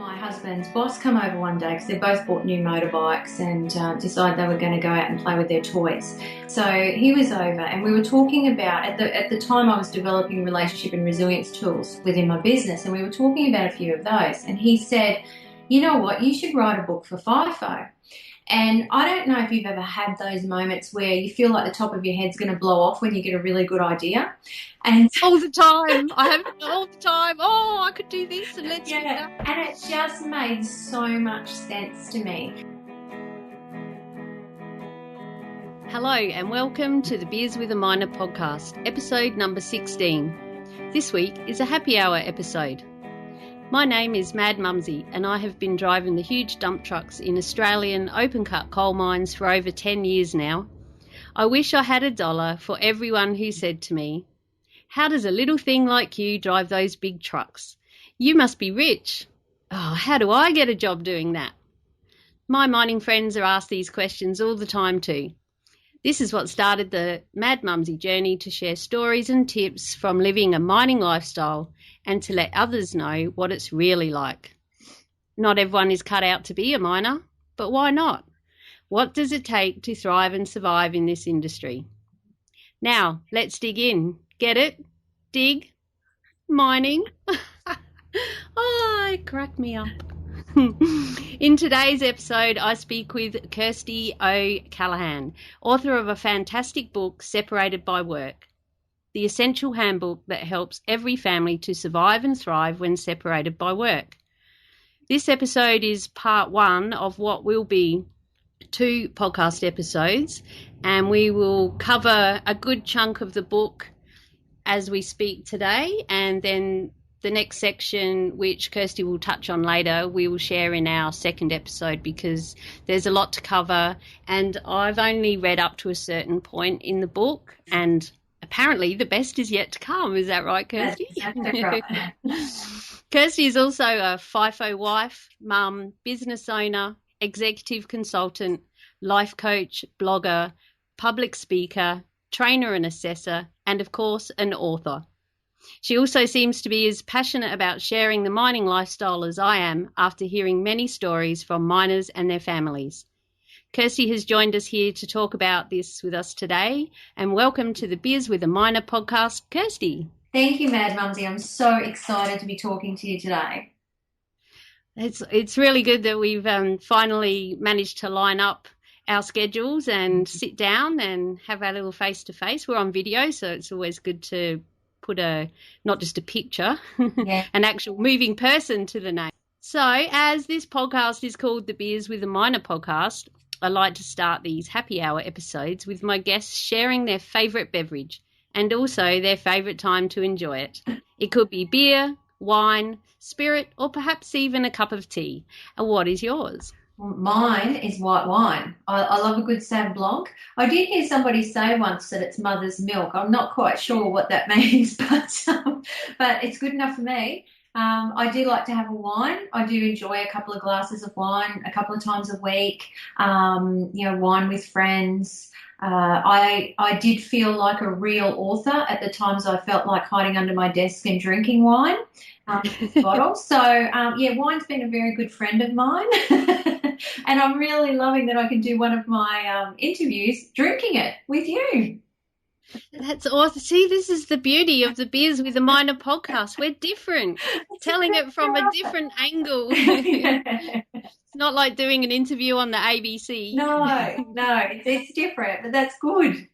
my husband's boss come over one day because they both bought new motorbikes and decided they were going to go out and play with their toys. So he was over and we were talking about, at the time I was developing relationship and resilience tools within my business, and we were talking about a few of those. And he said, you know what, you should write a book for FIFO. And I don't know if you've ever had those moments where you feel like the top of your head's going to blow off when you get a really good idea. And all the time. I have it all the time. Oh, I could do this and let's do that. And it just made so much sense to me. Hello and welcome to the Beers with a Miner podcast, episode number 16. This week is a happy hour episode. My name is Mad Mumsy and I have been driving the huge dump trucks in Australian open-cut coal mines for over 10 years now. I wish I had $1 for everyone who said to me, "How does a little thing like you drive those big trucks? You must be rich. Oh, how do I get a job doing that?" My mining friends are asked these questions all the time too. This is what started the Mad Mumsy journey to share stories and tips from living a mining lifestyle and to let others know what it's really like. Not everyone is cut out to be a miner, but why not? What does it take to thrive and survive in this industry? Now, let's dig in. Get it? Dig? Mining? Oh, it cracked me up. In today's episode, I speak with Kirsty O'Callaghan, author of a fantastic book, Separated by Work, the essential handbook that helps every family to survive and thrive when separated by work. This episode is part one of what will be 2 podcast episodes, and we will cover a good chunk of the book as we speak today, and then the next section, which Kirsty will touch on later, we will share in our second episode because there's a lot to cover, and I've only read up to a certain point in the book, and apparently the best is yet to come. Is that right, Kirsty? That's right. Kirsty is also a FIFO wife, mum, business owner, executive consultant, life coach, blogger, public speaker, trainer and assessor, and of course an author. She also seems to be as passionate about sharing the mining lifestyle as I am after hearing many stories from miners and their families. Kirsty has joined us here to talk about this with us today, and welcome to the Beers with a Miner podcast, Kirsty. Thank you, Mad Mumsy. I'm so excited to be talking to you today. It's really good that we've finally managed to line up our schedules and sit down and have our little face-to-face. We're on video, so it's always good to put not just a picture, an actual moving person to the name. So as this podcast is called the Beers with a Miner podcast, I like to start these happy hour episodes with my guests sharing their favourite beverage and also their favourite time to enjoy it. It could be beer, wine, spirit, or perhaps even a cup of tea. And what is yours? Mine is white wine. I love a good Sauv Blanc. I did hear somebody say once that it's mother's milk. I'm not quite sure what that means, but it's good enough for me. I do like to have a wine. I do enjoy a couple of glasses of wine a couple of times a week, wine with friends. I did feel like a real author at the times I felt like hiding under my desk and drinking wine bottle. So, wine's been a very good friend of mine. And I'm really loving that I can do one of my interviews drinking it with you. That's awesome. See, this is the beauty of the Beers with a Miner podcast. We're different, telling it from a different angle. It's not like doing an interview on the ABC. No, it's different, but that's good.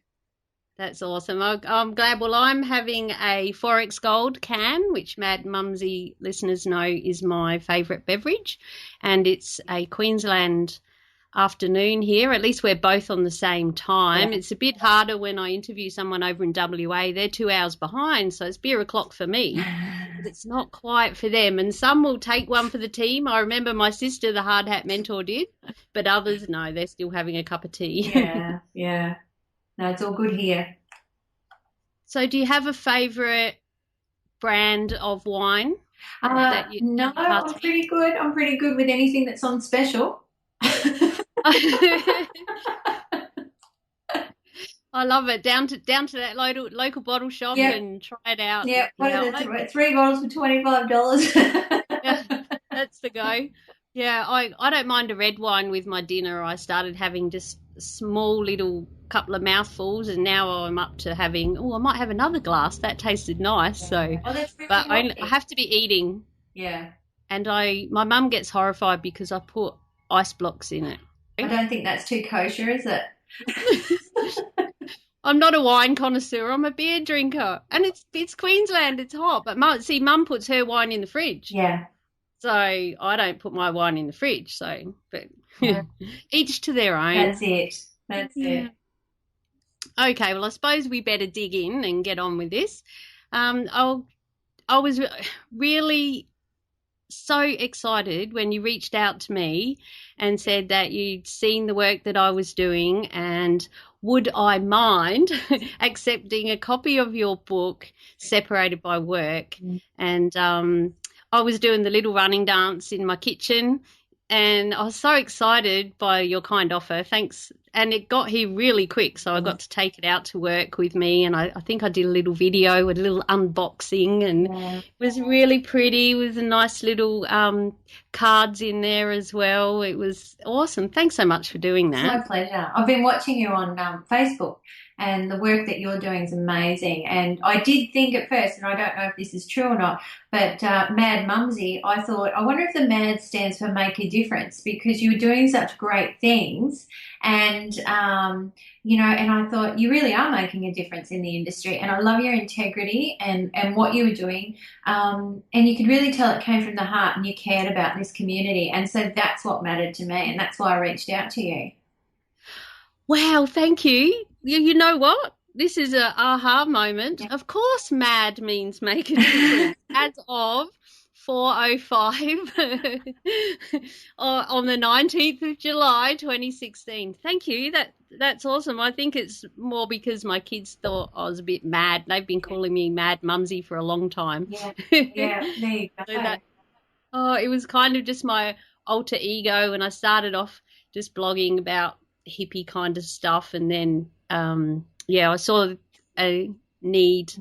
That's awesome. I'm glad. Well, I'm having a Forex Gold can, which Mad Mumsy listeners know is my favourite beverage, and it's a Queensland afternoon here. At least we're both on the same time. Yeah. It's a bit harder when I interview someone over in WA. They're 2 hours behind, so it's beer o'clock for me. But it's not quite for them. And some will take one for the team. I remember my sister, the hard hat mentor, did, but others, no, they're still having a cup of tea. Yeah. No, it's all good here. So do you have a favourite brand of wine? No, I'm pretty good. I'm pretty good with anything that's on special. I love it. Down to that local bottle shop and try it out. Yeah, what are the 3 bottles for $25? Yeah, That's the go. Yeah, I don't mind a red wine with my dinner. I started having just a small little couple of mouthfuls, and now I'm up to having, I might have another glass. That tasted nice. So, Oh, that's really but I healthy. have to be eating, Yeah. and my mum gets horrified because I put ice blocks in it. I don't think that's too kosher, is it? I'm not a wine connoisseur. I'm a beer drinker, and it's Queensland. It's hot, but Mum puts her wine in the fridge, Yeah. so I don't put my wine in the fridge. So, but Yeah. each to their own. That's it. That's Yeah. it. Okay, well, I suppose we better dig in and get on with this. I was really so excited when you reached out to me and said that you'd seen the work that I was doing and would I mind accepting a copy of your book, Separated by Work. And I was doing the little running dance in my kitchen, and I was so excited by your kind offer. Thanks. And it got here really quick, so I got to take it out to work with me, and I think I did a little video, a little unboxing, and it was really pretty with a nice little cards in there as well. It was awesome. Thanks so much for doing that. It's my pleasure. I've been watching you on Facebook, and the work that you're doing is amazing. And I did think at first, and I don't know if this is true or not, but Mad Mumsy, I thought, I wonder if the MAD stands for Make a Difference, because you were doing such great things. And, and I thought you really are making a difference in the industry. And I love your integrity and what you were doing. And you could really tell it came from the heart and you cared about this community. And so that's what mattered to me. And that's why I reached out to you. Wow, thank you. You know what? This is a aha moment. Yeah. Of course, MAD means make a difference. As of 4:05 on the 19th of July 2016. Thank you. That's awesome. I think it's more because my kids thought I was a bit mad. They've been calling me Mad Mumsy for a long time. Yeah, there you go. So it was kind of just my alter ego, and I started off just blogging about hippie kind of stuff, and then I saw a need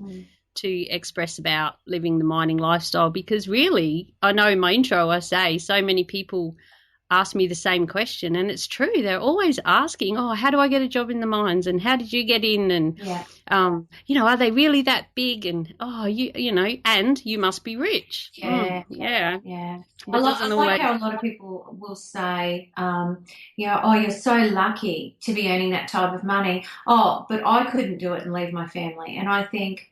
to express about living the mining lifestyle, because really, I know in my intro I say so many people ask me the same question, and it's true. They're always asking, how do I get a job in the mines, and how did you get in, and are they really that big, and and you must be rich. Yeah. I like how a lot of people will say, you're so lucky to be earning that type of money. Oh, but I couldn't do it and leave my family. And I think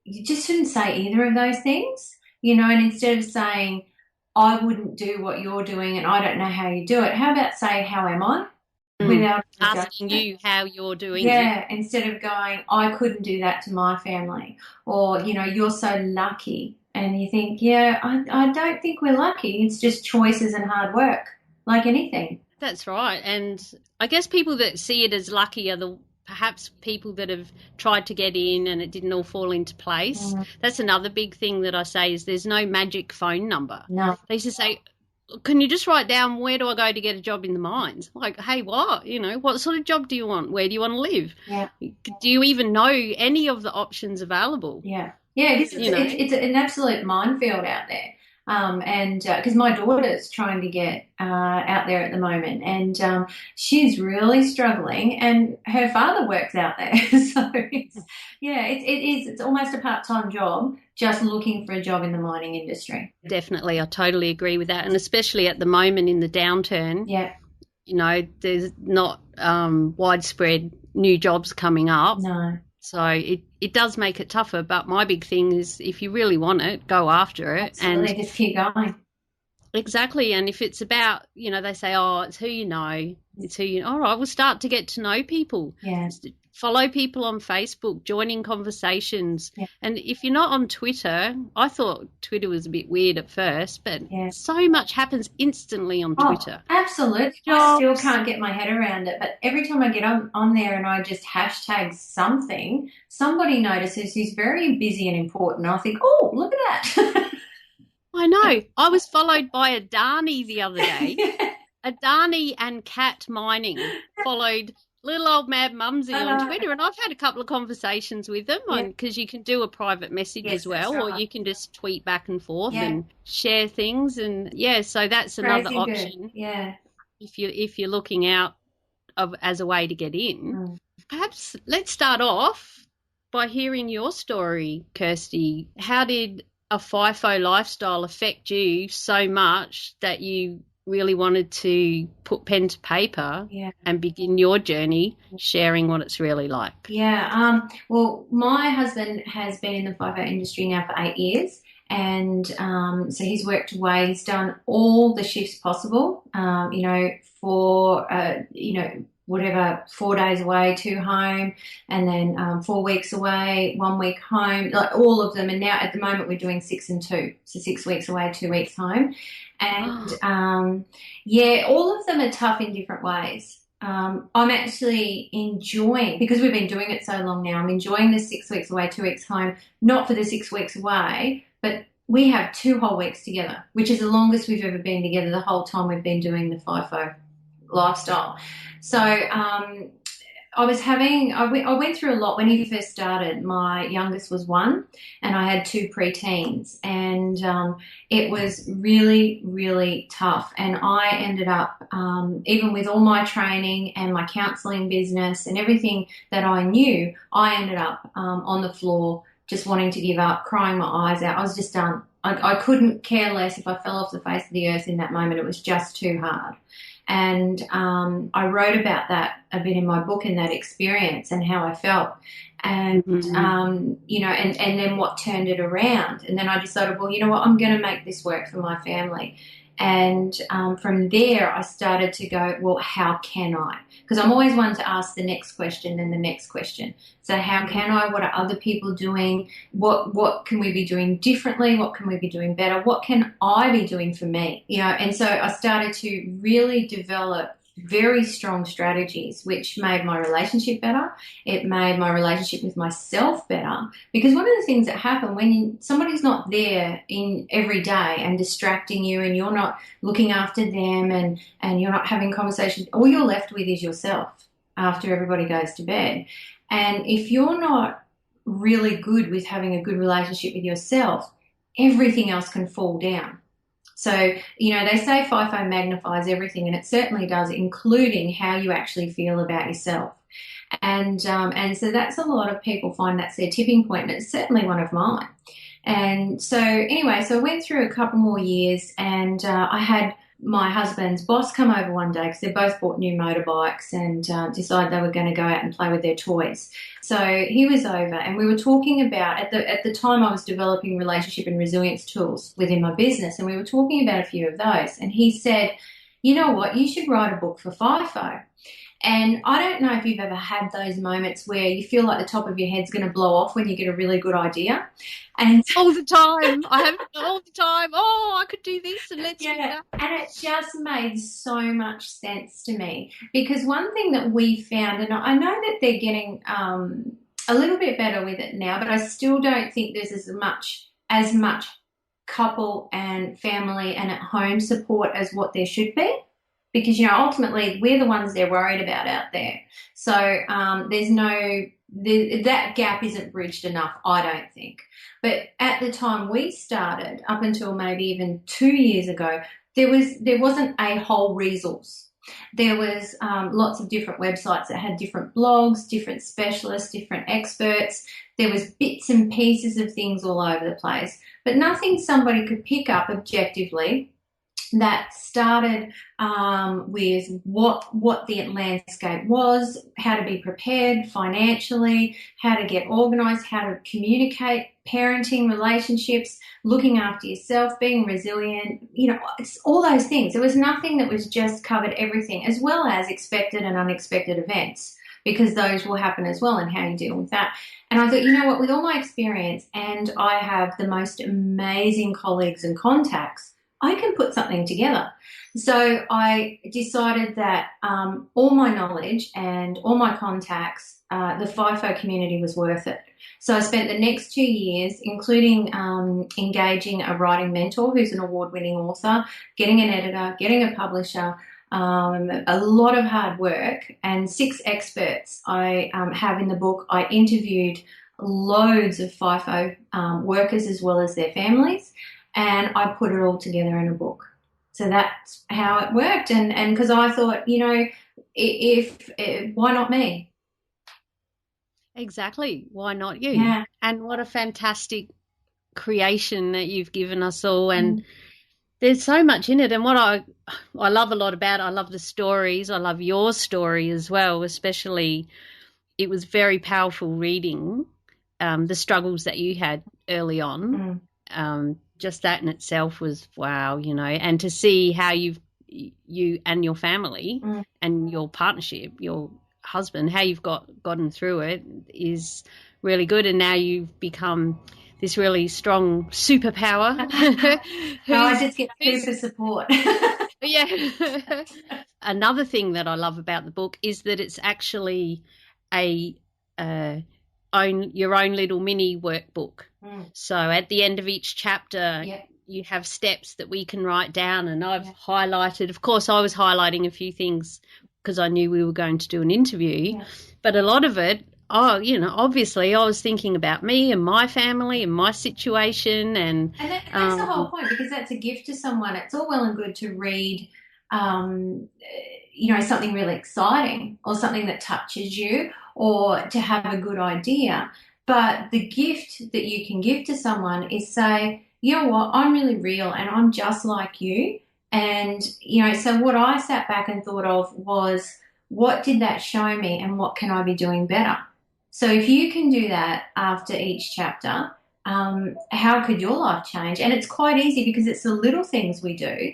you just shouldn't say either of those things, and instead of saying, I wouldn't do what you're doing and I don't know how you do it, how about say, how am I? Without asking you how you're doing it. Instead of going, I couldn't do that to my family, or, you're so lucky. And you think, I don't think we're lucky. It's just choices and hard work, like anything. That's right. And I guess people that see it as lucky are perhaps people that have tried to get in and it didn't all fall into place. That's another big thing that I say is there's no magic phone number. No. They used to say, can you just write down where do I go to get a job in the mines? Like, hey, what? What sort of job do you want? Where do you want to live? Yeah. Do you even know any of the options available? Yeah. Yeah, it's an absolute minefield out there. Because my daughter's trying to get out there at the moment, and she's really struggling, and her father works out there. So it's almost a part-time job, just looking for a job in the mining industry. Definitely, I totally agree with that, and especially at the moment in the downturn. Yeah. There's not widespread new jobs coming up. No. So it does make it tougher, but my big thing is if you really want it, go after it. Absolutely, and just keep going. Exactly, and if it's about, they say, it's who you know, it's who you know. All right, we'll start to get to know people. Yeah. Follow people on Facebook, joining conversations. Yeah. And if you're not on Twitter, I thought Twitter was a bit weird at first, but so much happens instantly on Twitter. Absolutely. I still can't get my head around it, but every time I get on there and I just hashtag something, somebody notices who's very busy and important. I think, look at that. I know. I was followed by Adani the other day. Adani and Cat Mining followed little old Mad Mumsy I on know. Twitter, and I've had a couple of conversations with them Yeah. because you can do a private message as Yes, that's well, or right. you can just tweet back and forth Yeah. and share things. And yeah, so that's another Crazy good. option Yeah. if you're looking out of as a way to get in. Mm. Perhaps let's start off by hearing your story, Kirsty. How did a FIFO lifestyle affect you so much that you really wanted to put pen to paper Yeah. and begin your journey sharing what it's really like? Yeah. Well, my husband has been in the FIFO industry now for 8 years. And so he's worked away. He's done all the shifts possible, for, whatever, 4 days away, two home, and then 4 weeks away, 1 week home, like all of them. And now at the moment we're doing 6 and 2. So 6 weeks away, 2 weeks home. And yeah, all of them are tough in different ways. I'm actually enjoying, because we've been doing it so long now, I'm enjoying the 6 weeks away, 2 weeks home, not for the 6 weeks away, but we have 2 whole weeks together, which is the longest we've ever been together the whole time we've been doing the FIFO lifestyle. So I went through a lot when he first started. My youngest was 1 and I had 2 preteens, and it was really, really tough. And I ended up, even with all my training and my counselling business and everything that I knew, I ended up on the floor just wanting to give up, crying my eyes out. I was just done. I couldn't care less if I fell off the face of the earth in that moment. It was just too hard. And I wrote about that a bit in my book, in that experience and how I felt. And, and then what turned it around. And then I decided, well, you know what, I'm going to make this work for my family. And from there, I started to go, well, how can I? Because I'm always one to ask the next question and the next question. So how can I? What are other people doing? What can we be doing differently? What can we be doing better? What can I be doing for me? And so I started to really develop very strong strategies, which made my relationship better. It made my relationship with myself better, because one of the things that happen when somebody's not there in every day and distracting you, and you're not looking after them, and you're not having conversations, all you're left with is yourself after everybody goes to bed. And if you're not really good with having a good relationship with yourself, everything else can fall down. So, they say FIFO magnifies everything, and it certainly does, including how you actually feel about yourself. And so that's a lot of people find that's their tipping point, and it's certainly one of mine. And so anyway, so I went through a couple more years, and I had my husband's boss come over one day because they both bought new motorbikes and decided they were going to go out and play with their toys. So he was over, and we were talking about, at the time I was developing relationship and resilience tools within my business, and we were talking about a few of those. And he said, you know what, you should write a book for FIFO. And I don't know if you've ever had those moments where you feel like the top of your head's going to blow off when you get a really good idea. And all the time. I have all the time. Oh, I could do this, and let's do that. And it just made so much sense to me, because one thing that we found, and I know that they're getting a little bit better with it now, but I still don't think there's as much couple and family and at home support as what there should be. Because, ultimately we're the ones they're worried about out there. So that gap isn't bridged enough, I don't think. But at the time we started, up until maybe even 2 years ago, there wasn't a whole resource. There was lots of different websites that had different blogs, different specialists, different experts. There was bits and pieces of things all over the place, but nothing somebody could pick up objectively that started with what the landscape was, how to be prepared financially, how to get organised, how to communicate, parenting, relationships, looking after yourself, being resilient, it's all those things. There was nothing that was just covered everything, as well as expected and unexpected events, because those will happen as well, and how you deal with that. And I thought, you know what, with all my experience, and I have the most amazing colleagues and contacts, I can put something together. So I decided that all my knowledge and all my contacts, the FIFO community was worth it. So I spent the next 2 years, including engaging a writing mentor who's an award-winning author, getting an editor, getting a publisher, a lot of hard work, and 6 experts I have in the book. I interviewed loads of FIFO workers as well as their families, and I put it all together in a book. So that's how it worked, and because I thought, if why not me? Exactly. Why not you? Yeah. And what a fantastic creation that you've given us all. And there's so much in it. And what I love a lot about it, I love the stories. I love your story as well, especially it was very powerful reading the struggles that you had early on. Just that in itself was wow, and to see how you and your family and your partnership, your husband, how you've gotten through it is really good. And now you've become this really strong superpower. I just get super support. Yeah. Another thing that I love about the book is that it's actually your own little mini workbook. So at the end of each chapter, you have steps that we can write down, and I've highlighted. Of course, I was highlighting a few things because I knew we were going to do an interview, but a lot of it, obviously I was thinking about me and my family and my situation. And that's the whole point, because that's a gift to someone. It's all well and good to read, something really exciting or something that touches you, or to have a good idea. But the gift that you can give to someone is say, you know what, I'm really real and I'm just like you. And, so what I sat back and thought of was, what did that show me and what can I be doing better? So if you can do that after each chapter, how could your life change? And it's quite easy, because it's the little things we do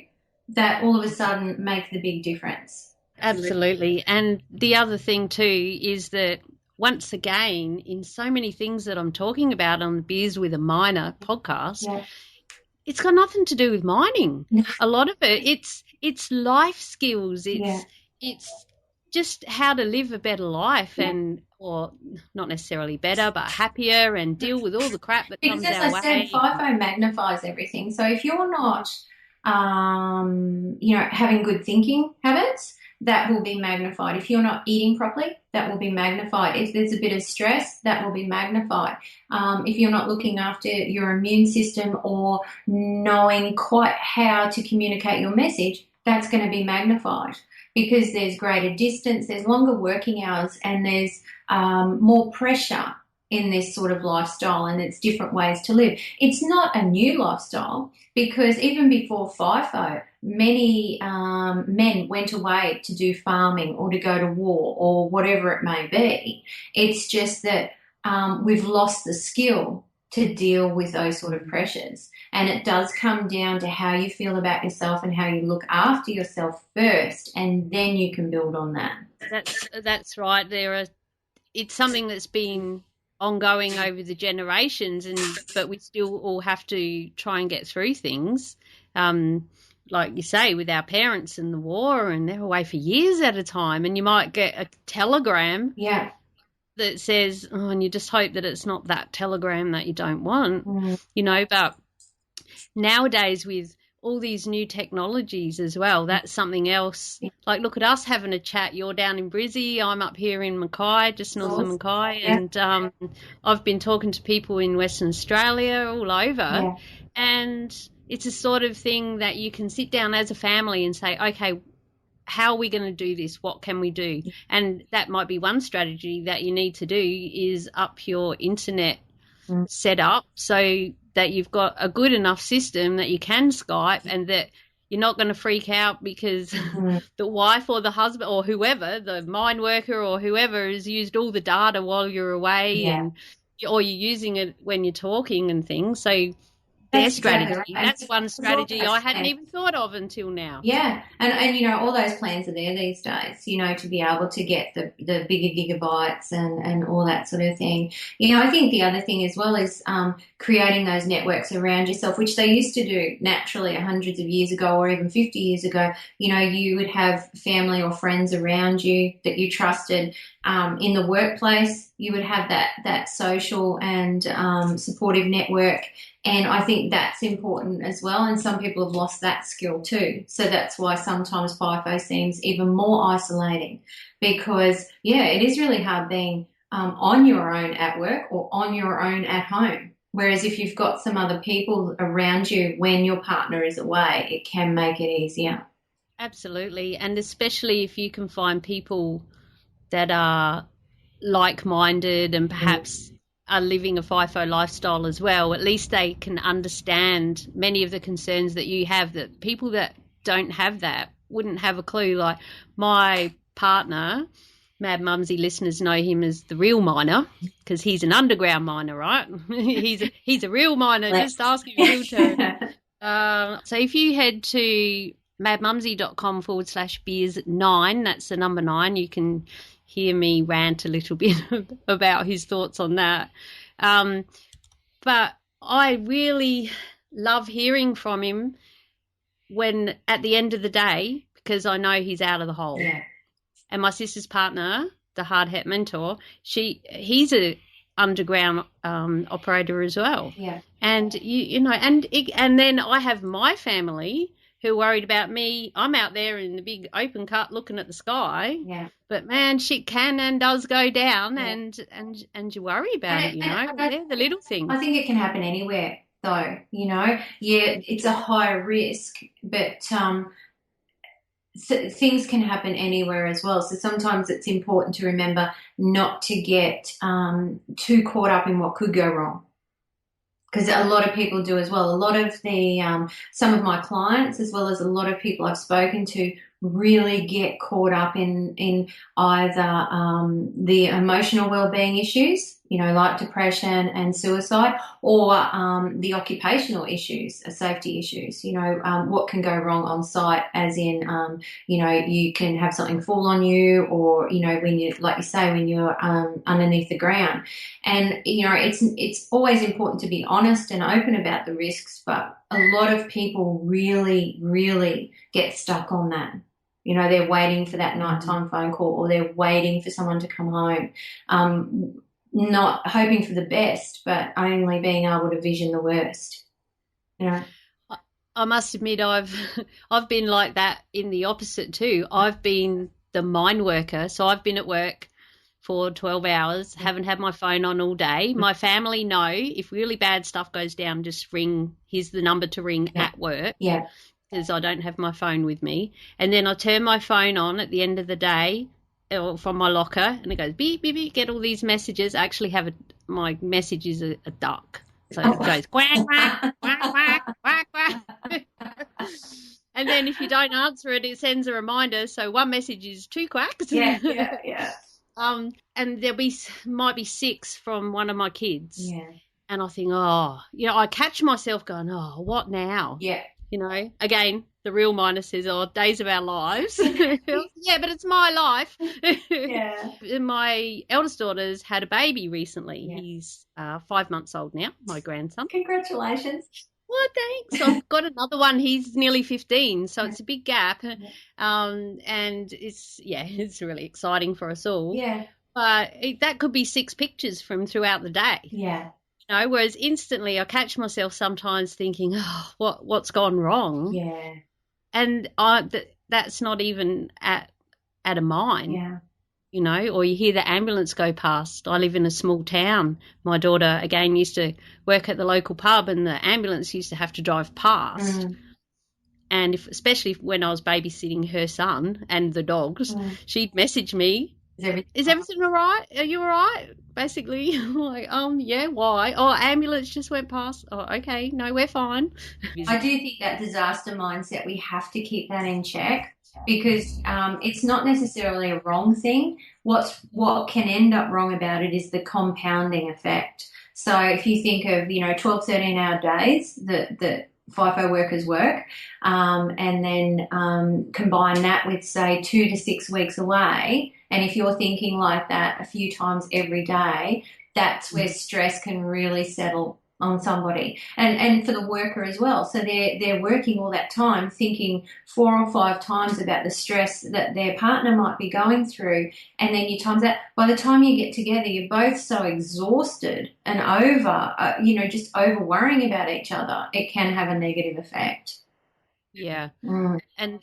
that all of a sudden make the big difference. Absolutely. And the other thing too is that once again, in so many things that I'm talking about on the Beers with a Miner podcast, it's got nothing to do with mining. A lot of it's life skills. It's just how to live a better life, or not necessarily better, but happier, and deal with all the crap that comes our way. Because as I said, FIFO magnifies everything. So if you're not, having good thinking habits, that will be magnified. If you're not eating properly, that will be magnified. If there's a bit of stress, that will be magnified. If you're not looking after your immune system or knowing quite how to communicate your message, that's going to be magnified, because there's greater distance, there's longer working hours, and there's more pressure in this sort of lifestyle, and it's different ways to live. It's not a new lifestyle, because even before FIFO, many men went away to do farming or to go to war or whatever it may be. It's just that we've lost the skill to deal with those sort of pressures. And it does come down to how you feel about yourself and how you look after yourself first, and then you can build on that. That's right. It's something that's been ongoing over the generations, but we still all have to try and get through things. Like you say, with our parents and the war, and they're away for years at a time, and you might get a telegram that says, and you just hope that it's not that telegram that you don't want, but nowadays with all these new technologies as well, that's something else. Like, look at us having a chat. You're down in Brizzy, I'm up here in Mackay, just north of Mackay, and I've been talking to people in Western Australia, all over, and it's a sort of thing that you can sit down as a family and say, okay, how are we going to do this? What can we do? And that might be one strategy that you need to do, is up your internet setup so that you've got a good enough system that you can Skype, and that you're not going to freak out because the wife or the husband or whoever, the mine worker or whoever, has used all the data while you're away, or you're using it when you're talking and things. So their strategy. That's one strategy I hadn't even thought of until now. Yeah, and all those plans are there these days, to be able to get the bigger gigabytes and all that sort of thing. I think the other thing as well is creating those networks around yourself, which they used to do naturally hundreds of years ago, or even 50 years ago. You would have family or friends around you that you trusted. In the workplace, you would have that social and supportive network. And I think that's important as well. And some people have lost that skill too. So that's why sometimes FIFO seems even more isolating because, yeah, it is really hard being on your own at work or on your own at home. Whereas if you've got some other people around you when your partner is away, it can make it easier. Absolutely. And especially if you can find people that are like-minded and perhaps are living a FIFO lifestyle as well, at least they can understand many of the concerns that you have, that people that don't have that wouldn't have a clue. Like my partner, Mad Mumsy listeners know him as the real miner because he's an underground miner, right? he's a real miner. Just ask him, he'll tell. So if you head to madmumsy.com/beers9, that's the number 9, you can hear me rant a little bit about his thoughts on that. But I really love hearing from him when at the end of the day, because I know he's out of the hole. Yeah. And my sister's partner, the hard hat mentor, he's a underground operator as well. Yeah. And you know, and then I have my family who are worried about me. I'm out there in the big open cut looking at the sky. Yeah. But man, shit can and does go down, Yeah. and you worry about it. You know, they're the little things. I think it can happen anywhere, though. You know, yeah, it's a high risk, but things can happen anywhere as well. So sometimes it's important to remember not to get too caught up in what could go wrong. Because a lot of people do as well. A lot of some of my clients, as well as a lot of people I've spoken to, really get caught up in either the emotional well-being issues, you know, like depression and suicide, or the occupational issues, safety issues, you know, what can go wrong on site, as in, you know, you can have something fall on you, or, you know, when you, like you say, when you're underneath the ground. And, you know, it's always important to be honest and open about the risks, but a lot of people really, really get stuck on that. You know, they're waiting for that nighttime phone call, or they're waiting for someone to come home, not hoping for the best, but only being able to vision the worst. You know, I must admit I've been like that in the opposite too. I've been the mine worker, so I've been at work for 12 hours, haven't had my phone on all day. My family know if really bad stuff goes down, just ring. Here's the number to ring at work. Yeah. Because I don't have my phone with me. And then I turn my phone on at the end of the day from my locker, and it goes beep, beep, beep, get all these messages. I actually have my message is a duck. So it goes quack, quack, quack, quack, quack, quack. And then if you don't answer it, it sends a reminder. So one message is 2 quacks. Yeah. And might be 6 from one of my kids. Yeah. And I think, oh, you know, I catch myself going, oh, what now? Yeah. You know, again, the real miner says, oh, days of our lives. Yeah, but it's my life. Yeah. My eldest daughter's had a baby recently. Yeah. He's 5 months old now, my grandson. Congratulations. Well, thanks. I've got another one. He's nearly 15, so it's a big gap. Yeah. And it's really exciting for us all. Yeah. But that could be 6 pictures from throughout the day. Yeah. You know, whereas instantly I catch myself sometimes thinking, oh, what's gone wrong? Yeah. And that's not even at a mine. Yeah. You know, or you hear the ambulance go past. I live in a small town. My daughter, again, used to work at the local pub, and the ambulance used to have to drive past. And especially when I was babysitting her son and the dogs, she'd message me, Is everything all right? Are you all right? Basically, I'm like, yeah, why? Oh, ambulance just went past. Oh, okay, no, we're fine. I do think that disaster mindset, we have to keep that in check, because it's not necessarily a wrong thing. What can end up wrong about it is the compounding effect. So if you think of, 12, 13-hour days that FIFO workers work, and then combine that with, say, 2 to 6 weeks away, and if you're thinking like that a few times every day, that's where stress can really settle on somebody, and for the worker as well. So they're working all that time thinking 4 or 5 times about the stress that their partner might be going through, and then you times that. By the time you get together, you're both so exhausted and over, just over worrying about each other. It can have a negative effect. Yeah. Mm. And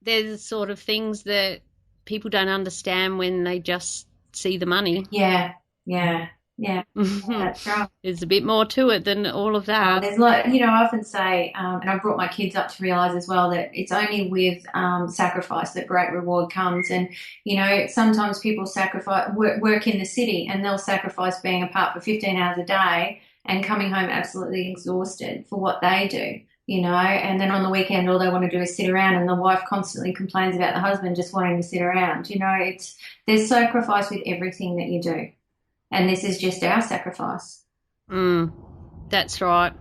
there's sort of things that people don't understand when they just see the money. Yeah, yeah, yeah. That's right. There's a bit more to it than all of that. There's like, I often say, and I've brought my kids up to realize as well that it's only with sacrifice that great reward comes. And, sometimes people sacrifice, work in the city, and they'll sacrifice being apart for 15 hours a day and coming home absolutely exhausted for what they do. And then on the weekend, all they want to do is sit around, and the wife constantly complains about the husband just wanting to sit around. There's sacrifice with everything that you do. And this is just our sacrifice. That's right.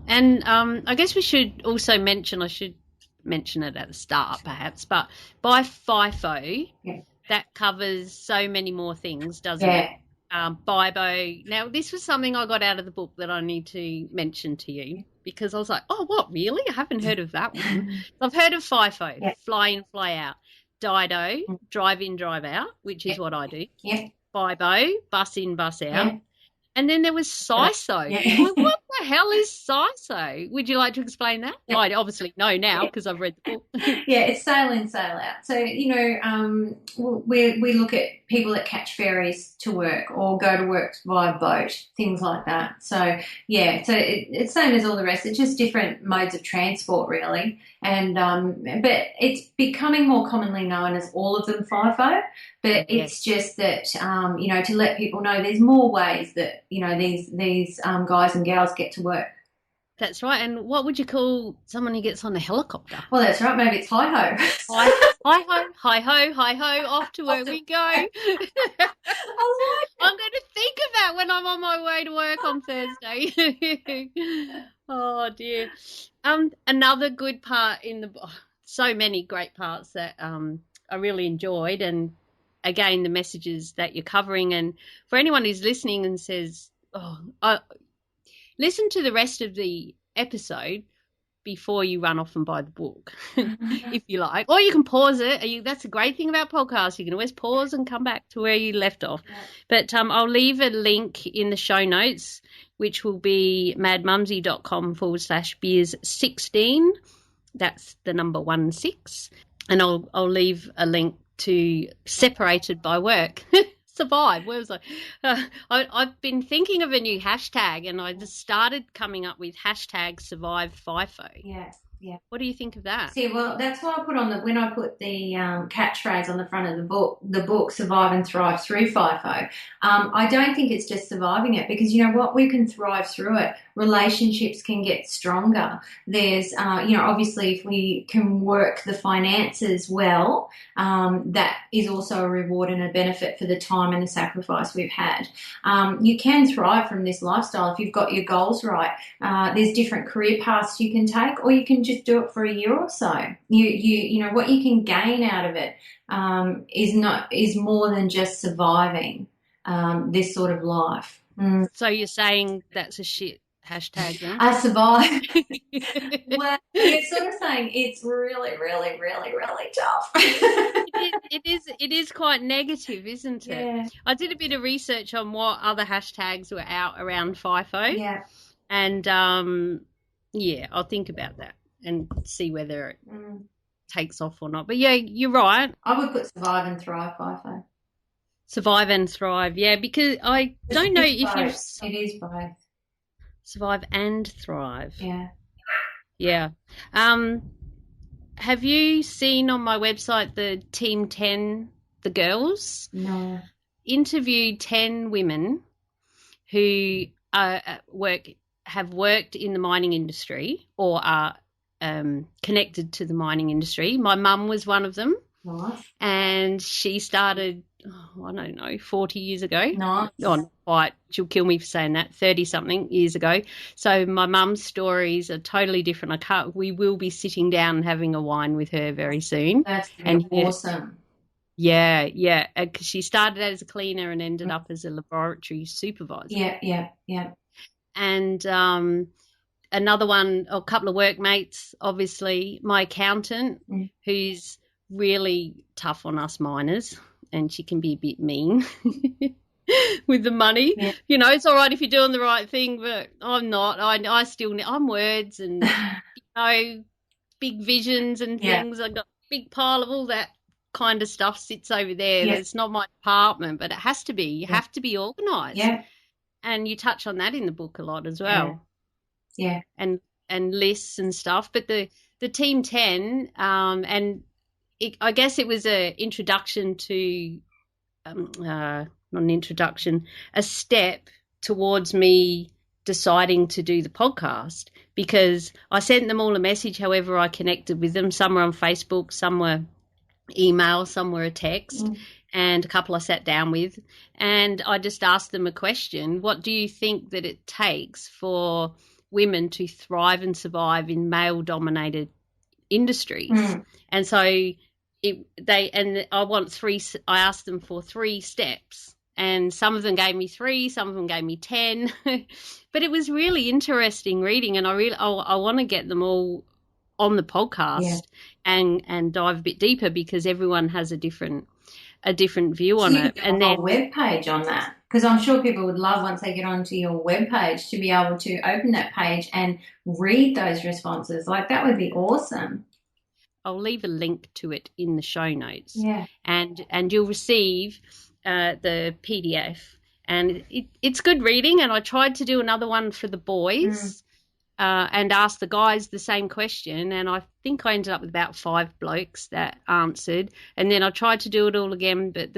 And I guess we should also mention, I should mention it at the start perhaps, but by FIFO, that covers so many more things, doesn't it? FIFO. Now, this was something I got out of the book that I need to mention to you, because I was like, oh, what, really? I haven't heard of that one. I've heard of FIFO, fly in, fly out. Dido, drive in, drive out, which is what I do. FIBO, bus in, bus out. And then there was CISO. What the hell is CISO? Would you like to explain that? I obviously know now because I've read the book. It's sail in, sail out. So, we look at people that catch ferries to work or go to work via boat, things like that. So, it's same as all the rest. It's just different modes of transport, really. And but it's becoming more commonly known as all of them FIFO. But it's just that, to let people know there's more ways that, these guys and gals get to work. That's right. And what would you call someone who gets on a helicopter? Well, that's right. Maybe it's hi-ho. Hi-ho, hi-ho, hi-ho, off to where we go. I'm going to think of that when I'm on my way to work on Thursday. Oh, dear. Another good part in the book, so many great parts that I really enjoyed, and again, the messages that you're covering. And for anyone who's listening and says, listen to the rest of the episode before you run off and buy the book, if you like. Or you can pause it. That's a great thing about podcasts. You can always pause and come back to where you left off. But I'll leave a link in the show notes, which will be madmumsy.com/beers16. That's the number 16. And I'll leave a link to Separated by Work. Survive. Where was I? I've been thinking of a new hashtag, and I just started coming up with hashtag Survive FIFO. Yes. Yeah. What do you think of that? See, well, that's what I put when I put the catchphrase on the front of the book, Survive and Thrive Through FIFO. I don't think it's just surviving it, because you know what, we can thrive through it. Relationships can get stronger. There's, obviously if we can work the finances well, that is also a reward and a benefit for the time and the sacrifice we've had. You can thrive from this lifestyle if you've got your goals right. There's different career paths you can take, or you can just do it for a year or so. What you can gain out of it is more than just surviving this sort of life. So you're saying that's a shit hashtag, yeah? I survive. Well, you're sort of saying it's really, really, really, really tough. It is quite negative, isn't it? Yeah. I did a bit of research on what other hashtags were out around FIFO. Yeah. And I'll think about that and see whether it takes off or not. But yeah, you're right. I would put Survive and Thrive FIFO. Survive and Thrive, yeah, because I don't know if you It is both. Survive and Thrive. Yeah. Yeah. Have you seen on my website the Team 10, the girls? No. Interviewed 10 women who have worked in the mining industry or are connected to the mining industry. My mum was one of them. Nice. And she started, 40 years ago. Nice. Oh, not quite. She'll kill me for saying that. 30-something years ago. So my mum's stories are totally different. We will be sitting down and having a wine with her very soon. That's awesome. Yeah. Because she started as a cleaner and ended up as a laboratory supervisor. Yeah. and another one, a couple of workmates, obviously, my accountant, who's really tough on us miners, and she can be a bit mean with the money. Yeah. You know, it's all right if you're doing the right thing, but I'm not. I still, I'm words and, you know, big visions and Yeah. things. I've got a big pile of all that kind of stuff sits over there. Yeah. It's not my department, but it has to be. You have to be organised. Yeah. And you touch on that in the book a lot as well. Yeah. And lists and stuff. But the Team 10, and I guess it was a introduction to, not an introduction, a step towards me deciding to do the podcast, because I sent them all a message however I connected with them. Some were on Facebook, some were email, some were a text, and a couple I sat down with, and I just asked them a question: what do you think that it takes for women to thrive and survive in male dominated industries? And so I asked them for 3 steps, and some of them gave me 3, some of them gave me 10. But it was really interesting reading, and I want to get them all on the podcast and dive a bit deeper, because everyone has a different view on it. And then a web page on that, because I'm sure people would love, once they get onto your web page, to be able to open that page and read those responses. Like, that would be awesome. I'll leave a link to it in the show notes. Yeah. And you'll receive the PDF, and it's good reading. And I tried to do another one for the boys and ask the guys the same question, and I think I ended up with about 5 blokes that answered. And then I tried to do it all again, but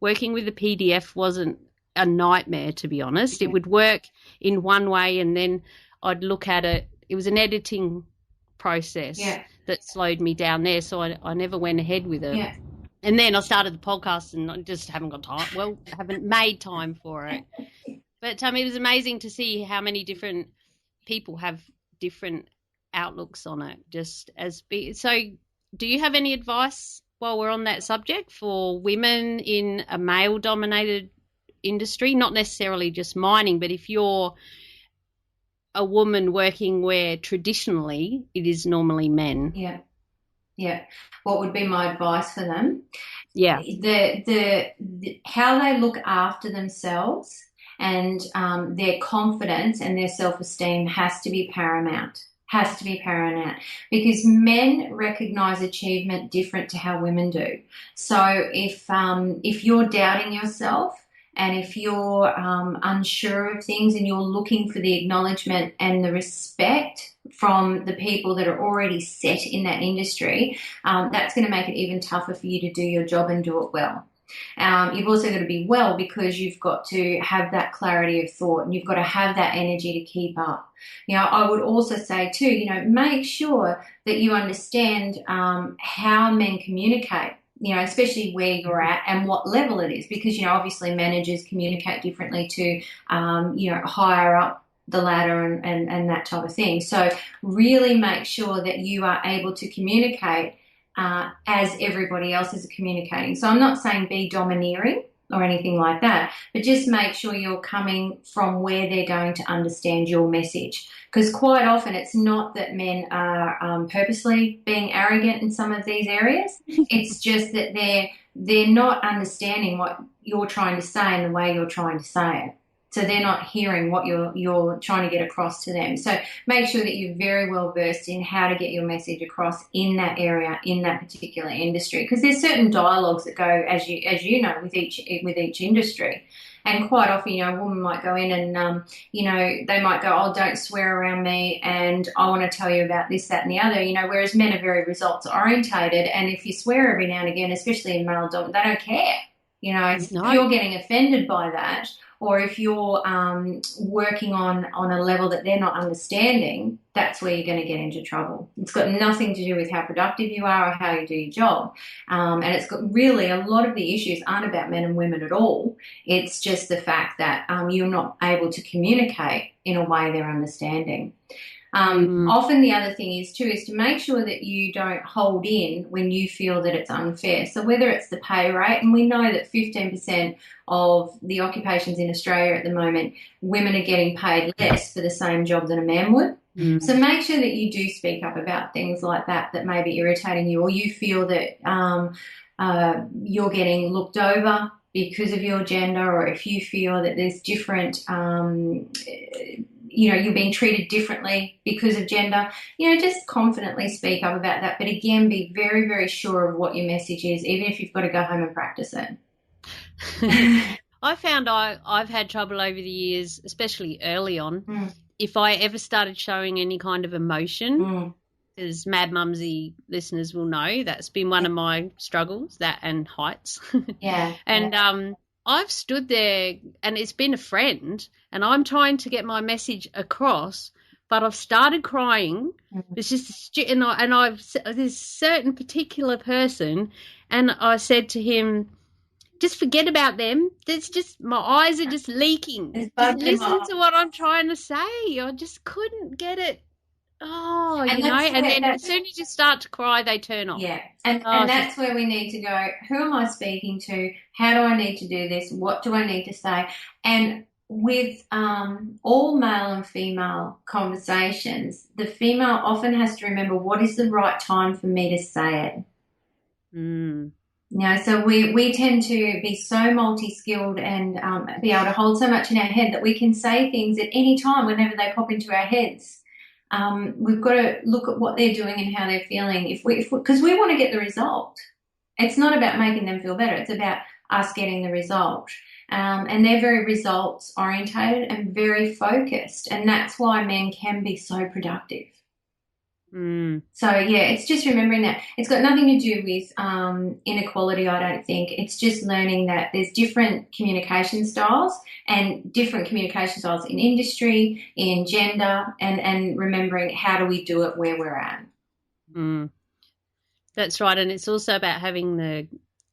working with the PDF wasn't a nightmare, to be honest. It would work in one way, and then I'd look at it. It was an editing process that slowed me down there, so I never went ahead with it. Yeah. And then I started the podcast, and I just haven't got time. Well, haven't made time for it. But it was amazing to see how many different people have different outlooks on it. So, do you have any advice, while we're on that subject, for women in a male-dominated industry? Not necessarily just mining, but if you're a woman working where traditionally it is normally men. Yeah. What would be my advice for them? Yeah. The how they look after themselves and their confidence and their self-esteem has to be paramount. Because men recognise achievement different to how women do. So if you're doubting yourself, and if you're unsure of things, and you're looking for the acknowledgement and the respect from the people that are already set in that industry, that's going to make it even tougher for you to do your job and do it well. You've also got to be well, because you've got to have that clarity of thought, and you've got to have that energy to keep up. I would also say too, make sure that you understand how men communicate. Especially where you're at and what level it is, because, obviously managers communicate differently to, higher up the ladder and that type of thing. So really make sure that you are able to communicate as everybody else is communicating. So I'm not saying be domineering or anything like that, but just make sure you're coming from where they're going to understand your message. Because quite often it's not that men are purposely being arrogant in some of these areas. It's just that they're not understanding what you're trying to say and the way you're trying to say it. So they're not hearing what you're trying to get across to them. So make sure that you're very well versed in how to get your message across in that area, in that particular industry, because there's certain dialogues that go, as you know, with each industry. And quite often, a woman might go in and, they might go, oh, don't swear around me, and I want to tell you about this, that, and the other, whereas men are very results orientated. And if you swear every now and again, especially in male dominant, they don't care. If you're getting offended by that, or if you're working on a level that they're not understanding, that's where you're going to get into trouble. It's got nothing to do with how productive you are or how you do your job. And it's got really, a lot of the issues aren't about men and women at all. It's just the fact that you're not able to communicate in a way they're understanding. Often the other thing is too is to make sure that you don't hold in when you feel that it's unfair. So whether it's the pay rate, and we know that 15% of the occupations in Australia at the moment, women are getting paid less for the same job than a man would. So make sure that you do speak up about things like that that may be irritating you, or you feel that you're getting looked over because of your gender, or if you feel that there's different, you're being treated differently because of gender, just confidently speak up about that. But again, be very, very sure of what your message is, even if you've got to go home and practice it. I found I've had trouble over the years, especially early on, if I ever started showing any kind of emotion. As Mad Mumsy listeners will know, that's been one of my struggles, that and heights. Yeah. And I've stood there, and it's been a friend, and I'm trying to get my message across, but I've started crying. It's just, and there's a certain particular person, and I said to him, just forget about them. There's just, my eyes are just leaking. Just listen to what I'm trying to say. I just couldn't get it. Oh, and then as soon as you start to cry, they turn off. Yeah, and that's where we need to go. Who am I speaking to? How do I need to do this? What do I need to say? And with all male and female conversations, the female often has to remember what is the right time for me to say it. So we tend to be so multi-skilled and be able to hold so much in our head that we can say things at any time whenever they pop into our heads. We've got to look at what they're doing and how they're feeling because we want to get the result. It's not about making them feel better. It's about us getting the result. And they're very results orientated and very focused. And that's why men can be so productive. So, yeah, it's just remembering that. It's got nothing to do with inequality, I don't think. It's just learning that there's different communication styles and different communication styles in industry, in gender, and remembering how do we do it where we're at. That's right. And it's also about having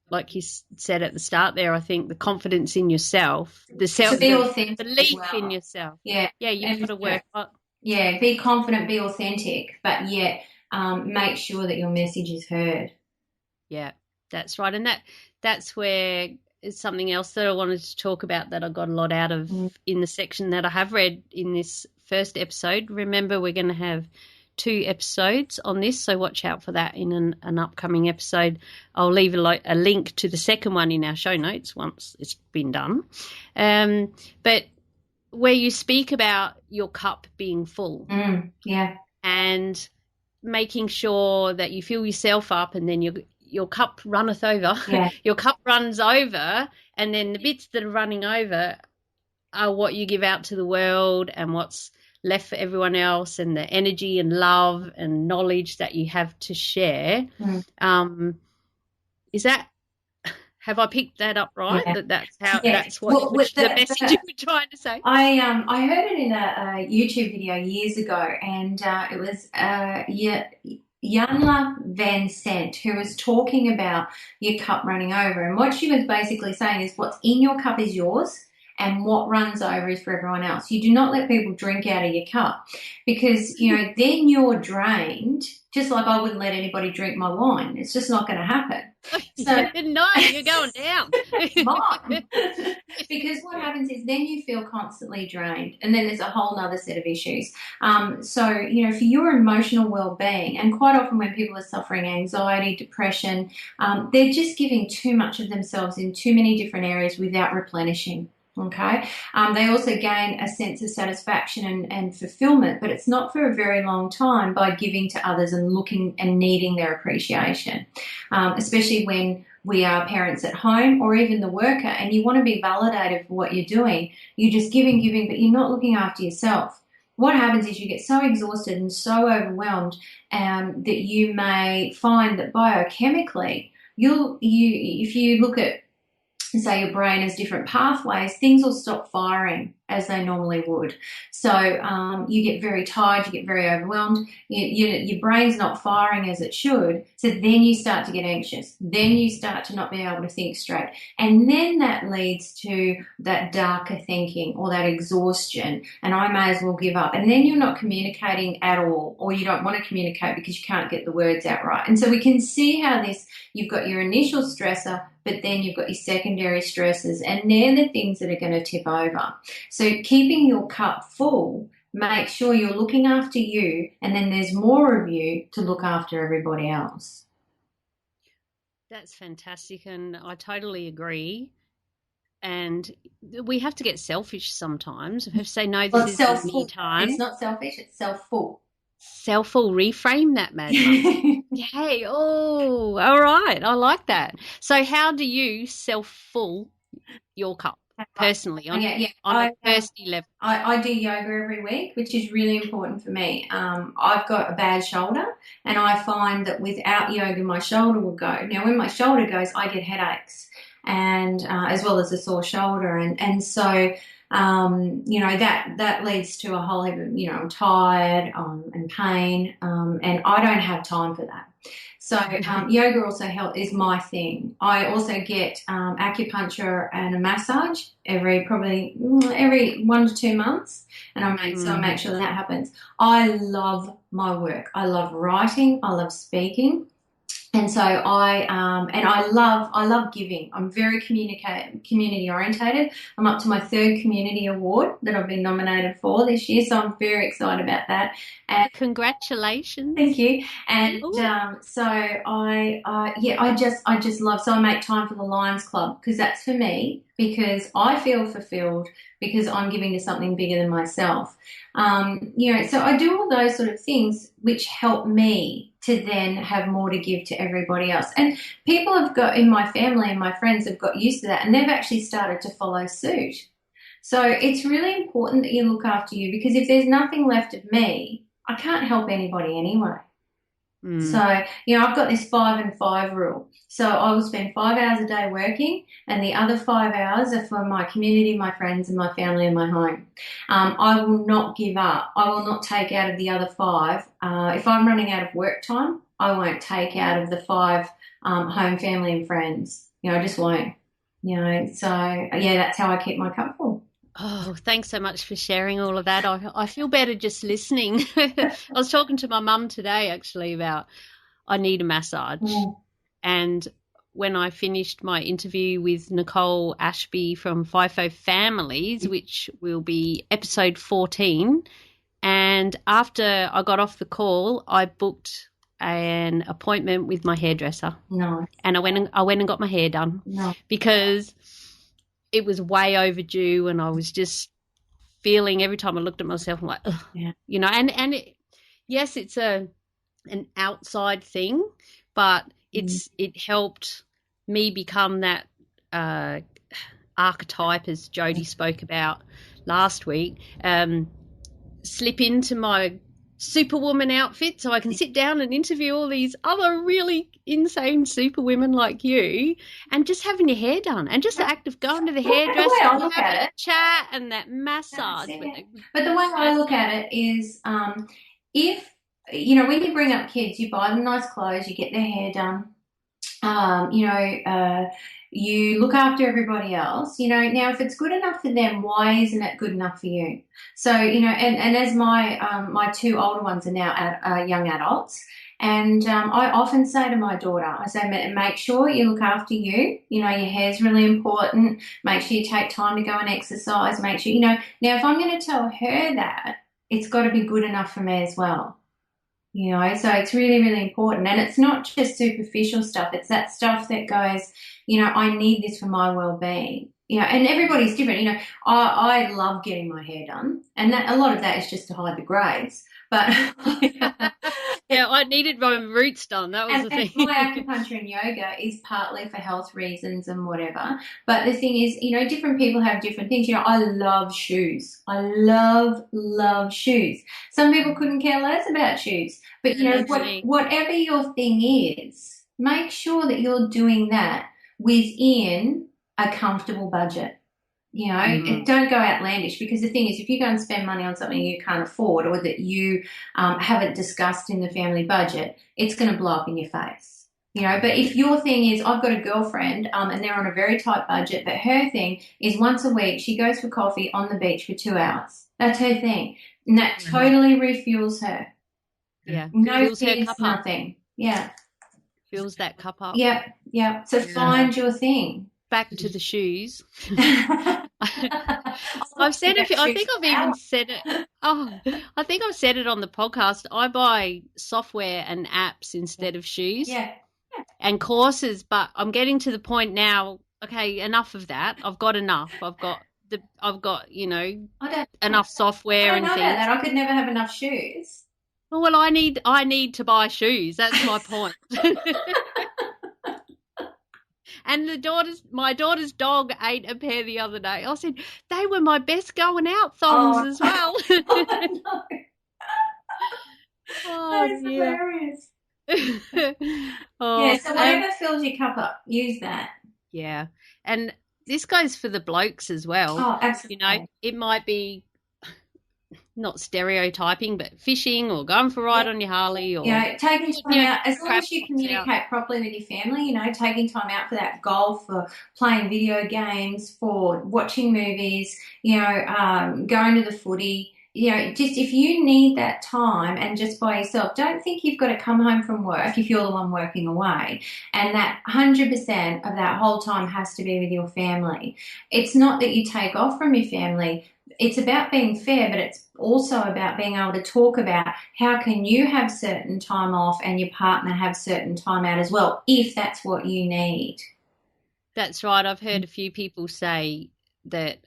like you said at the start there, I think the confidence in yourself, the belief in yourself. Yeah, you've got to work on. Yeah, be confident, be authentic, but yet make sure that your message is heard. Yeah, that's right. And that's where is something else that I wanted to talk about that I got a lot out of in the section that I have read in this first episode. Remember, we're going to have 2 episodes on this, so watch out for that in an upcoming episode. I'll leave a link to the second one in our show notes once it's been done. But where you speak about your cup being full. And making sure that you fill yourself up and then your cup runneth over. Yeah. Your cup runs over, and then the bits that are running over are what you give out to the world and what's left for everyone else, and the energy and love and knowledge that you have to share. Have I picked that up right? Yeah. That's what the message you were trying to say. I heard it in a YouTube video years ago, and it was Yanla Van Sant who was talking about your cup running over, and what she was basically saying is what's in your cup is yours, and what runs over is for everyone else. You do not let people drink out of your cup, because then you're drained. Just like I wouldn't let anybody drink my wine. It's just not going to happen. So, no, you're going down. Because what happens is then you feel constantly drained, and then there's a whole other set of issues. So, for your emotional well-being, and quite often when people are suffering anxiety, depression, they're just giving too much of themselves in too many different areas without replenishing. Okay. They also gain a sense of satisfaction and fulfillment, but it's not for a very long time by giving to others and looking and needing their appreciation, especially when we are parents at home or even the worker, and you want to be validated for what you're doing. You're just giving, but you're not looking after yourself. What happens is you get so exhausted and so overwhelmed that you may find that biochemically, if you look at, say, your brain has different pathways, things will stop firing as they normally would. So you get very tired, you get very overwhelmed, your brain's not firing as it should. So then you start to get anxious. Then you start to not be able to think straight. And then that leads to that darker thinking or that exhaustion. And I may as well give up. And then you're not communicating at all, or you don't want to communicate because you can't get the words out right. And so we can see how you've got your initial stressor, but then you've got your secondary stresses, and they're the things that are going to tip over. So keeping your cup full, make sure you're looking after you, and then there's more of you to look after everybody else. That's fantastic, and I totally agree. And we have to get selfish sometimes. We have to say, no, this is me time. It's not selfish, it's self-full. Self-full, reframe that, Mad Mum. Hey, oh, all right. I like that. So how do you self-full your cup personally on a Kirsty level? I do yoga every week, which is really important for me. I've got a bad shoulder, and I find that without yoga, my shoulder will go. Now, when my shoulder goes, I get headaches, and as well as a sore shoulder. And so, that leads to a whole heap of, I'm tired and pain, and I don't have time for that. So yoga also is my thing. I also get acupuncture and a massage every 1 to 2 months, and I make sure that happens. I love my work. I love writing. I love speaking. And so I love giving. I'm very community orientated. I'm up to my 3rd community award that I've been nominated for this year, so I'm very excited about that. And congratulations! Thank you. And so I just love. So I make time for the Lions Club, because that's for me, because I feel fulfilled because I'm giving to something bigger than myself. So I do all those sort of things which help me to then have more to give to everybody else. And people have got, in my family and my friends have got used to that, and they've actually started to follow suit. So it's really important that you look after you, because if there's nothing left of me, I can't help anybody anyway. So, I've got this 5 and 5 rule. So I will spend 5 hours a day working, and the other 5 hours are for my community, my friends, and my family and my home. I will not give up. I will not take out of the other 5. If I'm running out of work time, I won't take out of the 5 home, family, and friends. I just won't. So that's how I keep my cup full. Oh, thanks so much for sharing all of that. I feel better just listening. I was talking to my mum today actually about I need a massage. And when I finished my interview with Nicole Ashby from FIFO Families, which will be episode 14, and after I got off the call, I booked an appointment with my hairdresser. No. And I went and got my hair done. No. Because it was way overdue, and I was just feeling every time I looked at myself, I'm like, ugh, and yes, it's an outside thing, but it helped me become that archetype, as Jodie spoke about last week, slip into my superwoman outfit so I can sit down and interview all these other really insane superwomen like you, and just having your hair done, and just the act of going to the hairdresser and having a chat and that massage. But the way I look at it is if, when you bring up kids, you buy them nice clothes, you get their hair done, you look after everybody else, now if it's good enough for them, why isn't it good enough for you? So, and as my 2 older ones are now young adults, and I often say to my daughter, I say, make sure you look after you. Your hair's really important. Make sure you take time to go and exercise. Make sure, now if I'm going to tell her that, it's got to be good enough for me as well. So it's really, really important. And it's not just superficial stuff. It's that stuff that goes, I need this for my well-being. And everybody's different. I love getting my hair done, and that a lot of that is just to hide the greys. But yeah, I needed my roots done. That was the thing. My acupuncture and yoga is partly for health reasons and whatever. But the thing is, different people have different things. I love shoes. I love shoes. Some people couldn't care less about shoes. But, whatever your thing is, make sure that you're doing that within a comfortable budget. Don't go outlandish, because the thing is, if you go and spend money on something you can't afford or that you haven't discussed in the family budget, it's going to blow up in your face. But if your thing is, I've got a girlfriend and they're on a very tight budget, but her thing is once a week she goes for coffee on the beach for 2 hours. That's her thing. And that totally refuels her. Yeah. No Fills her kids, cup nothing. Yeah. Fills that cup up. Yep. So find your thing. Back to the shoes. I've said it. I think I've even said it. Oh, I think I've said it on the podcast. I buy software and apps instead of shoes. Yeah. And courses, but I'm getting to the point now. Okay, enough of that. I've got enough. I've got enough software and things. About that. I could never have enough shoes. Well, I need to buy shoes. That's my point. And my daughter's dog ate a pair the other day. I said, they were my best going out thongs as well. No. That is hilarious. So whatever fills your cup up, use that. Yeah. And this goes for the blokes as well. Oh, absolutely. It might be not stereotyping, but fishing or going for a ride on your Harley, or taking time out. As long as you communicate properly with your family, taking time out for that golf, for playing video games, for watching movies, going to the footy. Just if you need that time and just by yourself, don't think you've got to come home from work if you're the one working away, and that 100% of that whole time has to be with your family. It's not that you take off from your family. It's about being fair, but it's also about being able to talk about how can you have certain time off and your partner have certain time out as well, if that's what you need. That's right. I've heard a few people say that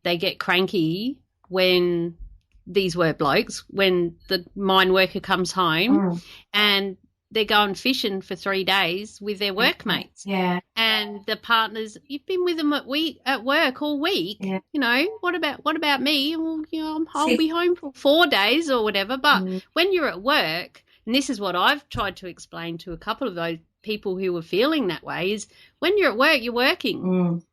they get cranky when these were blokes, when the mine worker comes home and they're going fishing for 3 days with their workmates. Yeah. And the partners, you've been with them at work all week. Yeah. What about me? Well, I'll be home for 4 days or whatever. But when you're at work, and this is what I've tried to explain to a couple of those people who were feeling that way, is when you're at work, you're working.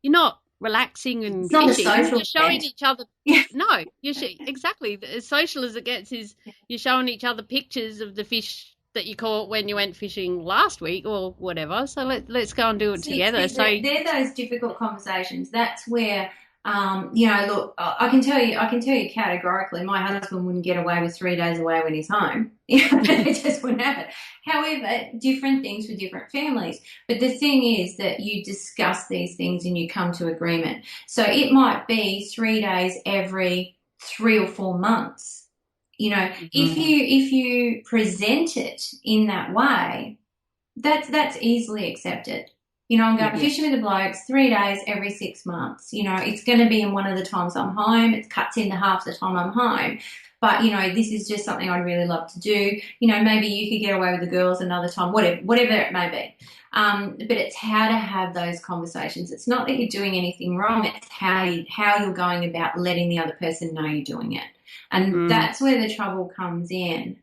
You're not relaxing and fishing. You're showing each other. No, exactly. As social as it gets is you're showing each other pictures of the fish that you caught when you went fishing last week or whatever. So let's go and do it together. So they're those difficult conversations. That's where look, I can tell you categorically, my husband wouldn't get away with 3 days away when he's home. It just wouldn't happen. However, different things for different families. But the thing is that you discuss these things and you come to agreement. So it might be 3 days every 3 or 4 months. If you present it in that way, that's easily accepted. I'm going fishing with the blokes 3 days every 6 months. It's going to be in one of the times I'm home. It cuts into half the time I'm home. But, this is just something I'd really love to do. Maybe you could get away with the girls another time, whatever it may be. But it's how to have those conversations. It's not that you're doing anything wrong. It's how you're going about letting the other person know you're doing it. And that's where the trouble comes in.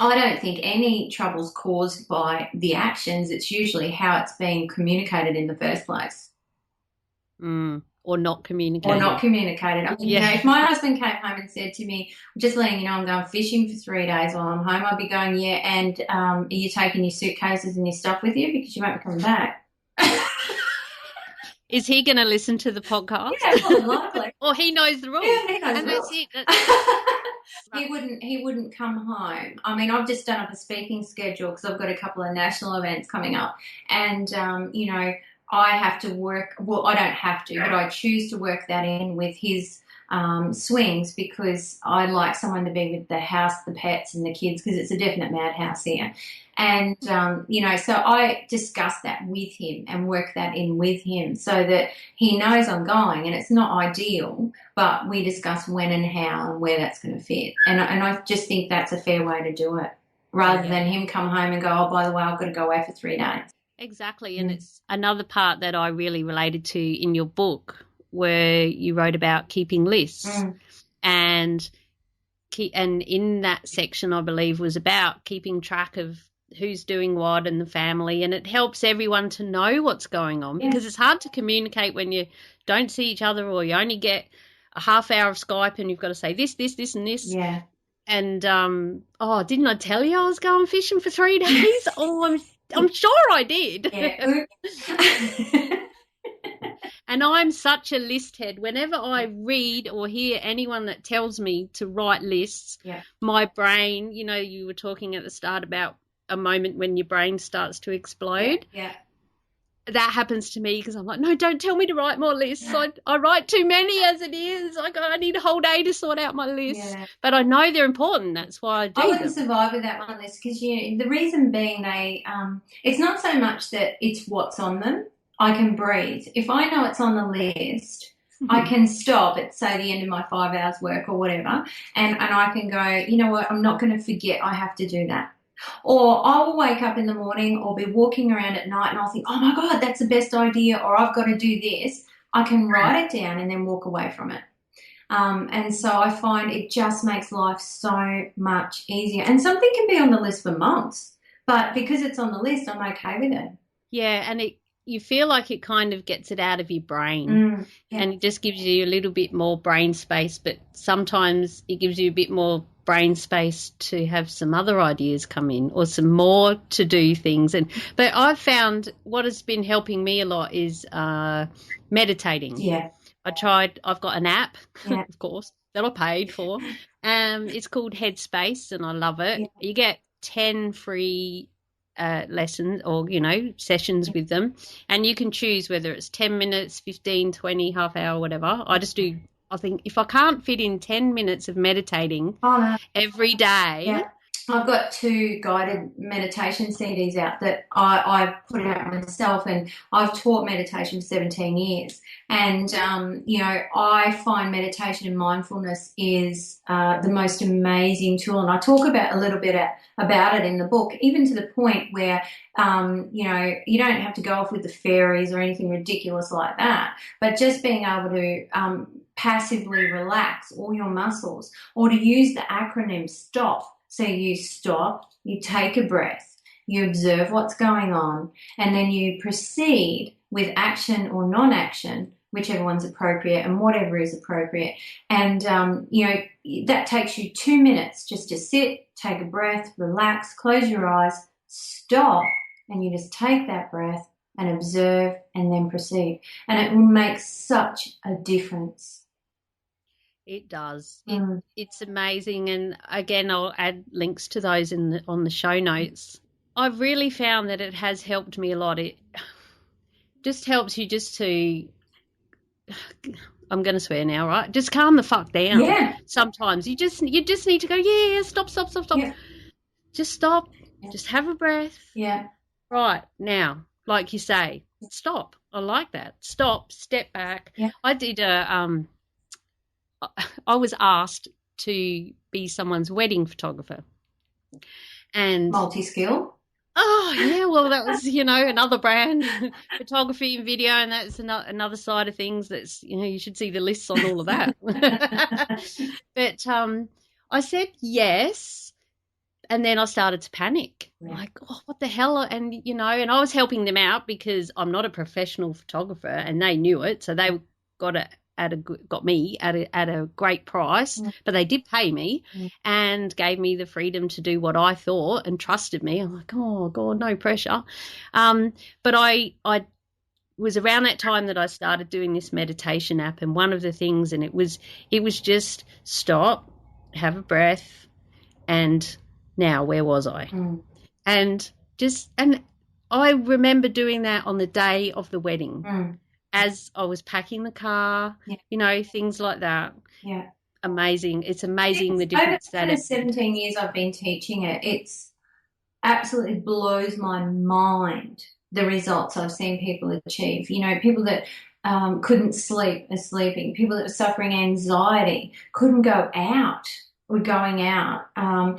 I don't think any trouble's caused by the actions. It's usually how it's being communicated in the first place. Or not communicated. If my husband came home and said to me, just letting you know I'm going fishing for 3 days while I'm home, I'd be going, and are you taking your suitcases and your stuff with you because you won't be coming back? Is he going to listen to the podcast? Yeah, probably likely. Or he knows the rules. Yeah, he knows and the rules. That's it. He wouldn't come home. I mean, I've just done up a speaking schedule because I've got a couple of national events coming up, and I have to work. Well, I don't have to, but I choose to work that in with his swings because I like someone to be with the house, the pets, and the kids because it's a definite madhouse here. And, so I discuss that with him and work that in with him so that he knows I'm going, and it's not ideal, but we discuss when and how and where that's going to fit. And I just think that's a fair way to do it rather than him come home and go, oh, by the way, I've got to go away for 3 days. Exactly. And it's another part that I really related to in your book where you wrote about keeping lists and in that section, I believe, was about keeping track of who's doing what and the family, and it helps everyone to know what's going on because it's hard to communicate when you don't see each other or you only get a half hour of Skype and you've got to say this, this, this, and this. Yeah. And oh, didn't I tell you I was going fishing for 3 days? Oh, I'm sure I did. Yeah. And I'm such a list head. Whenever I read or hear anyone that tells me to write lists, my brain, you know, you were talking at the start about a moment when your brain starts to explode. Yeah. That happens to me because I'm like, no, don't tell me to write more lists. I write too many as it is. I need a whole day to sort out my lists. Yeah. But I know they're important. That's why I do I wouldn't survive without one list because the reason being it's not so much that it's what's on them. I can breathe. If I know it's on the list, I can stop at, say, the end of my 5 hours work or whatever, and I can go, you know what, I'm not going to forget I have to do that. Or I will wake up in the morning or be walking around at night and I'll think, oh, my God, that's the best idea, or I've got to do this. I can write it down and then walk away from it. And so I find it just makes life so much easier. And something can be on the list for months, but because it's on the list, I'm okay with it. Yeah, and you feel like it kind of gets it out of your brain and it just gives you a little bit more brain space, but sometimes it gives you a bit more brain space to have some other ideas come in or some more to do things. But I've found what has been helping me a lot is meditating. Yeah. I've got an app, of course, that I paid for. It's called Headspace and I love it. Yeah. You get 10 free lessons or, you know, sessions with them, and you can choose whether it's 10 minutes, 15, 20, half hour, whatever. I think if I can't fit in 10 minutes of meditating every day. I've got 2 guided meditation CDs out that I put out myself, and I've taught meditation for 17 years. And, you know, I find meditation and mindfulness is the most amazing tool. And I talk about a little bit about it in the book, even to the point where, you know, you don't have to go off with the fairies or anything ridiculous like that, but just being able to passively relax all your muscles, or to use the acronym STOP. So you stop, you take a breath, you observe what's going on, and then you proceed with action or non-action, whichever one's appropriate and whatever is appropriate. And, you know, that takes you 2 minutes just to sit, take a breath, relax, close your eyes, stop, and you just take that breath and observe and then proceed. And it will make such a difference. It does. It's amazing. And again, I'll add links to those on the show notes. I've really found that it has helped me a lot. It just helps you just to, I'm going to swear now, right? Just calm the fuck down. Yeah. Sometimes you just need to go, stop. Yeah. Just stop. Yeah. Just have a breath. Yeah. Right. Now, like you say, stop. I like that. Stop, step back. Yeah. I did I was asked to be someone's wedding photographer. And multi-skill. Oh, yeah, well, that was, you know, another brand, photography and video, and that's another side of things that's, you know, you should see the lists on all of that. But I said yes, and then I started to panic. Yeah. Like, oh, what the hell? And, you know, and I was helping them out because I'm not a professional photographer, and they knew it, so they got me at a great price, but they did pay me and gave me the freedom to do what I thought and trusted me. I'm like, oh God, no pressure. But I was around that time that I started doing this meditation app, and one of the things, and it was just stop, have a breath, and now where was I? And I remember doing that on the day of the wedding. As I was packing the car, you know, things like that. Yeah. Amazing. It's amazing the difference that it's 17 years I've been teaching it. It's absolutely blows my mind, the results I've seen people achieve. You know, people that couldn't sleep are sleeping. People that were suffering anxiety couldn't go out, were going out. And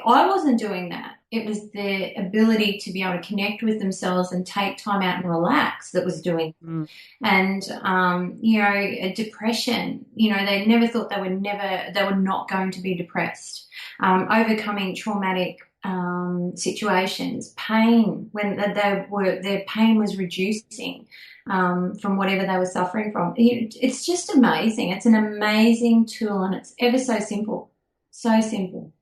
I wasn't doing that. It was the ability to be able to connect with themselves and take time out and relax that was doing it. And, you know, depression, you know, they never thought they were not going to be depressed. Overcoming traumatic situations, pain when their pain was reducing from whatever they were suffering from. It's just amazing. It's an amazing tool, and it's ever so simple, so simple.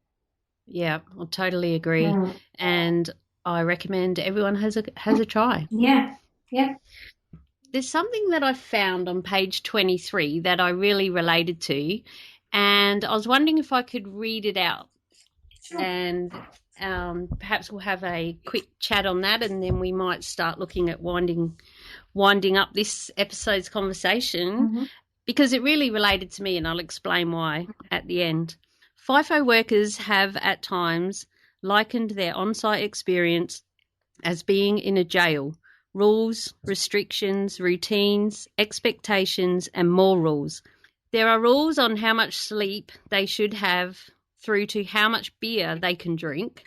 Yeah, I totally agree, Mm. and I recommend everyone has a try. Yeah, yeah. There's something that I found on page 23 that I really related to, and I was wondering if I could read it out, Sure. and perhaps we'll have a quick chat on that, and then we might start looking at winding up this episode's conversation, Mm-hmm. because it really related to me, and I'll explain why at the end. FIFO workers have at times likened their on-site experience as being in a jail. Rules, restrictions, routines, expectations, and more rules. There are rules on how much sleep they should have through to how much beer they can drink.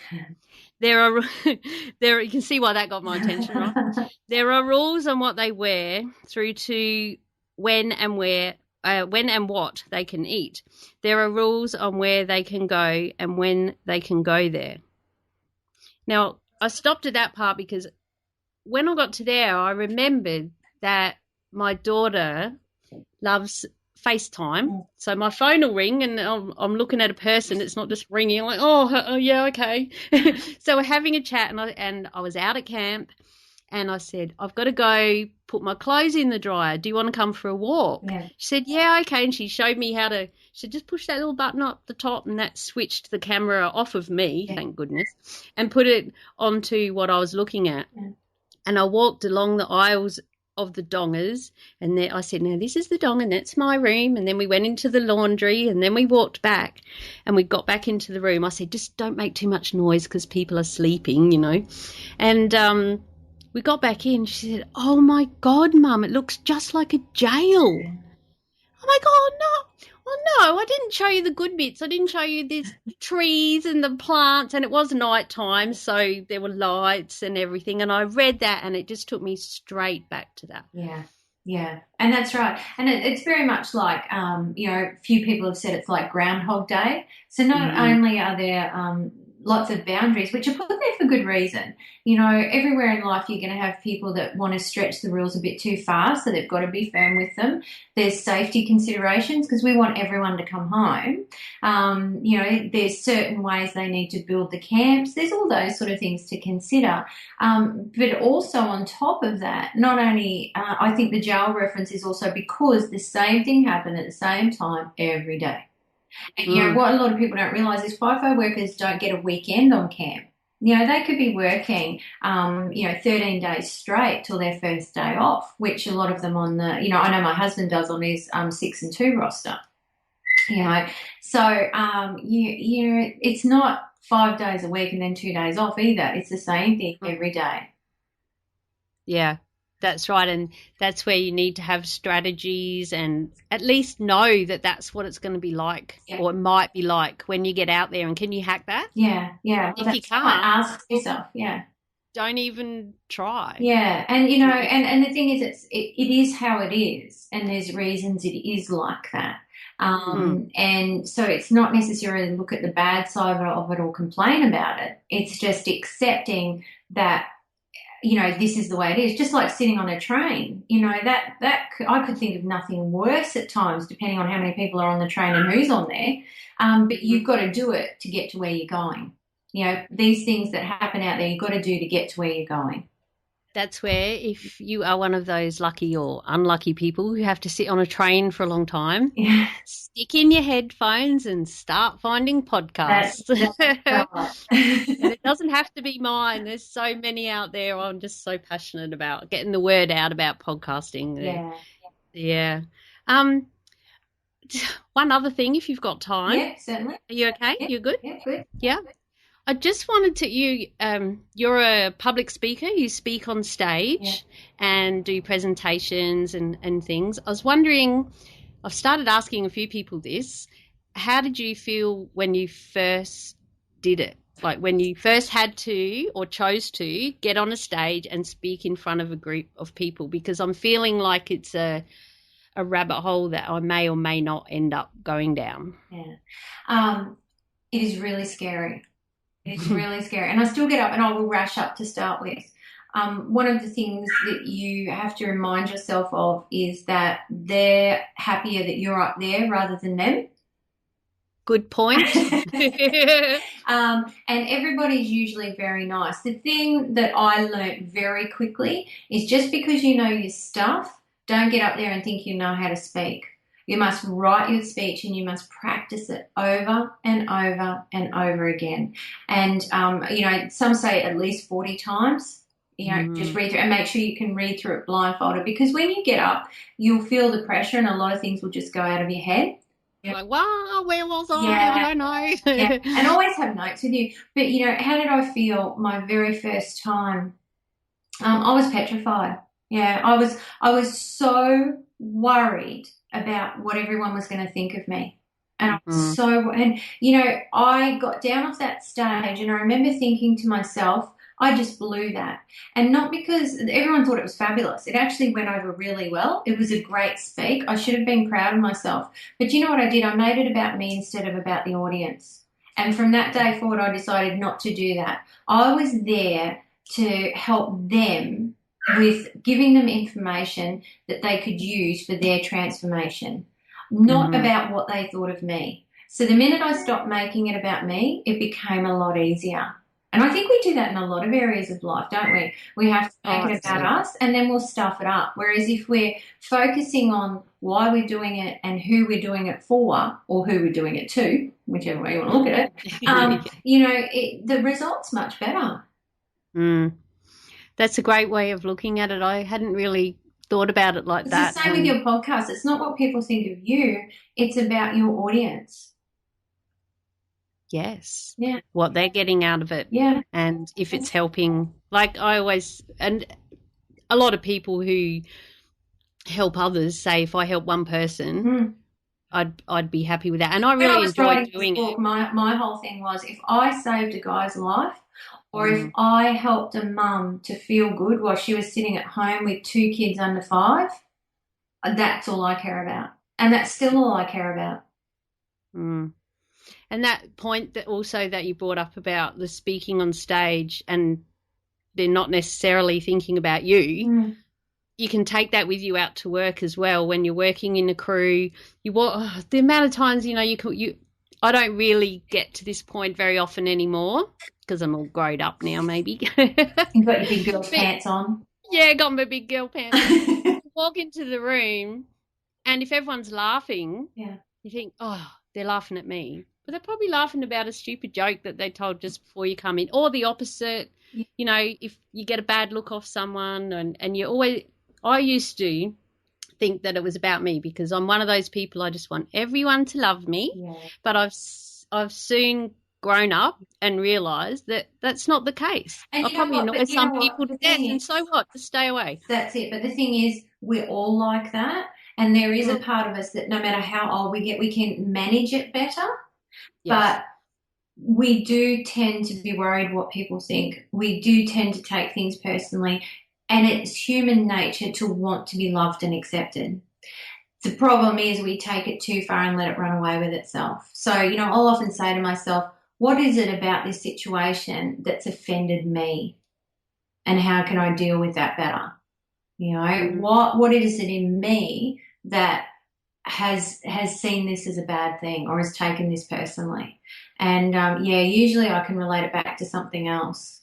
There are you can see why that got my attention, right? There are rules on what they wear through to when and when and what they can eat. There are rules on where they can go and when they can go there. Now, I stopped at that part because when I got to there, I remembered that my daughter loves FaceTime. So my phone will ring and I'm looking at a person. It's not just ringing. I'm like, oh yeah, okay. So we're having a chat, and I was out at camp, and I said, I've got to go put my clothes in the dryer. Do you want to come for a walk? Yeah. She said, yeah, okay. And she showed me how to, she said, just push that little button up the top, and that switched the camera off of me, thank goodness, and put it onto what I was looking at. Yeah. And I walked along the aisles of the dongers, and there I said, now this is the dong and that's my room. And then we went into the laundry, and then we walked back, and we got back into the room. I said, just don't make too much noise because people are sleeping, you know. And we got back in. She said, oh my God, Mum, it looks just like a jail. I'm like, oh no. Well, no, I didn't show you the good bits. I didn't show you the trees and the plants, and it was night time, so there were lights and everything. And I read that, and it just took me straight back to that. Yeah, yeah, and that's right. And it's very much like, few people have said it's like Groundhog Day. So not only are there lots of boundaries, which are put there for good reason. You know, everywhere in life you're going to have people that want to stretch the rules a bit too far, so they've got to be firm with them. There's safety considerations because we want everyone to come home. There's certain ways they need to build the camps. There's all those sort of things to consider. But also on top of that, not only, I think the jail reference is also because the same thing happened at the same time every day. And what a lot of people don't realise is FIFO workers don't get a weekend on camp. They could be working, 13 days straight till their first day off, which a lot of them on the, I know my husband does on his 6 and 2 roster. So it's not 5 days a week and then 2 days off either. It's the same thing every day. Yeah. That's right, and that's where you need to have strategies and at least know that that's what it's going to be like, or it might be like when you get out there. And can you hack that? Yeah. If you can't, ask yourself. Yeah. Don't even try. Yeah, and and the thing is, it is how it is, and there's reasons it is like that. And so it's not necessarily look at the bad side of it or complain about it. It's just accepting that. This is the way it is. Just like sitting on a train, that I could think of nothing worse at times, depending on how many people are on the train and who's on there. But you've got to do it to get to where you're going. These things that happen out there, you've got to do to get to where you're going. That's where, if you are one of those lucky or unlucky people who have to sit on a train for a long time, stick in your headphones and start finding podcasts. That's right. And it doesn't have to be mine. There's so many out there. I'm just so passionate about getting the word out about podcasting. Yeah. One other thing, if you've got time. Yeah, certainly. Are you okay? Yeah. You're good? Yeah, good. Yeah. I just wanted to, you're a public speaker, you speak on stage and do presentations and things. I was wondering, I've started asking a few people this, how did you feel when you first did it? Like when you first had to or chose to get on a stage and speak in front of a group of people, because I'm feeling like it's a rabbit hole that I may or may not end up going down. Yeah. It is really scary. It's really scary. And I still get up and I will rash up to start with. One of the things that you have to remind yourself of is that they're happier that you're up there rather than them. Good point. And everybody's usually very nice. The thing that I learnt very quickly is just because you know your stuff, don't get up there and think you know how to speak. You must write your speech and you must practice it over and over and over again. And, some say at least 40 times. Just read through and make sure you can read through it blindfolded, because when you get up, you'll feel the pressure and a lot of things will just go out of your head. Like, wow, where was I? Yeah. I don't know. Yeah. And always have notes with you. But, how did I feel my very first time? I was petrified. Yeah, I was so worried about what everyone was going to think of me. And I was I got down off that stage and I remember thinking to myself, I just blew that. And not because everyone thought it was fabulous. It actually went over really well. It was a great speak. I should have been proud of myself. But you know what I did? I made it about me instead of about the audience. And from that day forward, I decided not to do that. I was there to help them with giving them information that they could use for their transformation, not about what they thought of me. So the minute I stopped making it about me, it became a lot easier. And I think we do that in a lot of areas of life, don't we? We have to make it about us and then we'll stuff it up. Whereas if we're focusing on why we're doing it and who we're doing it for, or who we're doing it to, whichever way you want to look at it, the result's much better. That's a great way of looking at it. I hadn't really thought about it like that. It's the same with your podcast. It's not what people think of you. It's about your audience. Yes. Yeah. What they're getting out of it. Yeah. And if it's helping, like I always, and a lot of people who help others say, if I help one person, I'd be happy with that. And I really enjoy doing it. My whole thing was, if I saved a guy's life, or if I helped a mum to feel good while she was sitting at home with 2 kids under 5, that's all I care about. And that's still all I care about. And that point that also that you brought up about the speaking on stage and they're not necessarily thinking about you, you can take that with you out to work as well. When you're working in a crew, the amount of times, I don't really get to this point very often anymore because I'm all grown up now, maybe. You've got your big girl pants on. Yeah, got my big girl pants on. Walk into the room and if everyone's laughing, you think, oh, they're laughing at me. But they're probably laughing about a stupid joke that they told just before you come in, or the opposite. If you get a bad look off someone and I used to think that it was about me because I'm one of those people, I just want everyone to love me. Yeah. But I've soon grown up and realised that that's not the case. I probably annoy some people to death, and so what? Just stay away. That's it. But the thing is, we're all like that, and there is a part of us that no matter how old we get, we can manage it better. Yes. But we do tend to be worried what people think. We do tend to take things personally, and it's human nature to want to be loved and accepted. The problem is we take it too far and let it run away with itself. So, I'll often say to myself, what is it about this situation that's offended me, and how can I deal with that better? What is it in me that has seen this as a bad thing or has taken this personally? And, usually I can relate it back to something else.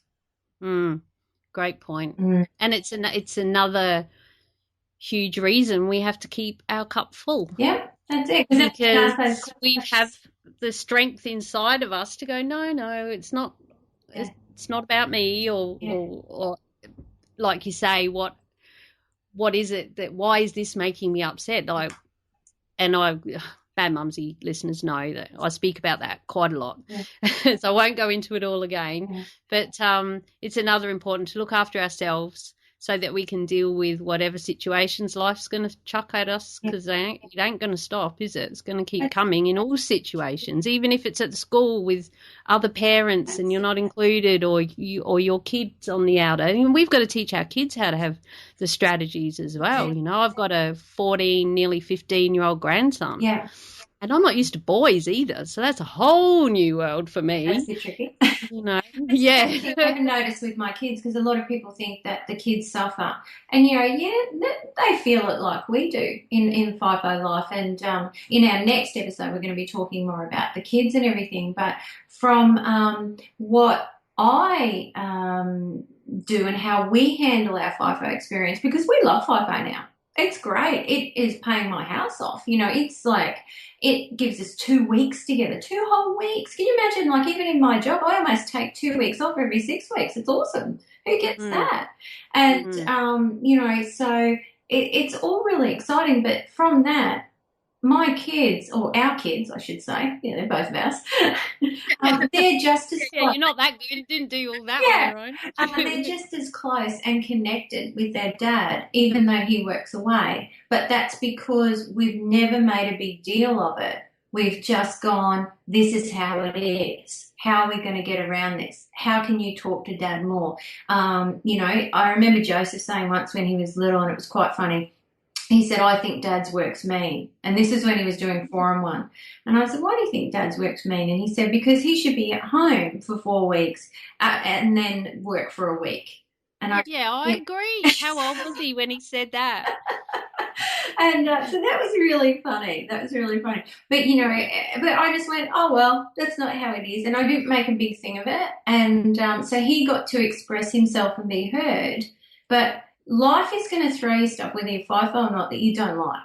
Great point. And it's another huge reason we have to keep our cup full. Yeah, that's it. Because we have the strength inside of us to go, no, it's not about me, or like you say, what is it why is this making me upset? Bad Mumsy listeners know that I speak about that quite a lot. Yeah. So I won't go into it all again. Yeah. But it's another important to look after ourselves so that we can deal with whatever situations life's going to chuck at us, because it ain't going to stop, is it? It's going to keep coming in all situations, even if it's at the school with other parents and you're not included, or your kids on the outer. I mean, we've got to teach our kids how to have the strategies as well. I've got a 14, nearly 15-year-old grandson. Yeah. And I'm not used to boys either, so that's a whole new world for That's a me. bit tricky. You know, It's yeah. another thing I haven't noticed with my kids, because a lot of people think that the kids suffer, and they feel it like we do in FIFO life. And in our next episode, we're going to be talking more about the kids and everything. But from what I do and how we handle our FIFO experience, because we love FIFO now. It's great. It is paying my house off. It's like it gives us 2 weeks together, 2 whole weeks. Can you imagine? Like, even in my job, I almost take 2 weeks off every 6 weeks. It's awesome. Who gets that? And so it's all really exciting. But from that, my kids, or our kids, I should say, they're both of us. They're just as Yeah, you're not that good. You didn't do all that on yeah, your own. they're just as close and connected with their dad, even though he works away. But that's because we've never made a big deal of it. We've just gone, this is how it is. How are we going to get around this? How can you talk to dad more? I remember Joseph saying once when he was little, and it was quite funny. He said, I think dad's work's mean. And this is when he was doing 4-in-1. And I said, why do you think dad's work's mean? And he said, because he should be at home for 4 weeks and then work for a week. And I agree. How old was he when he said that? And so that was really funny. That was really funny. But, but I just went, oh, well, that's not how it is. And I didn't make a big thing of it. And so he got to express himself and be heard. But life is going to throw you stuff, whether you're FIFO or not, that you don't like.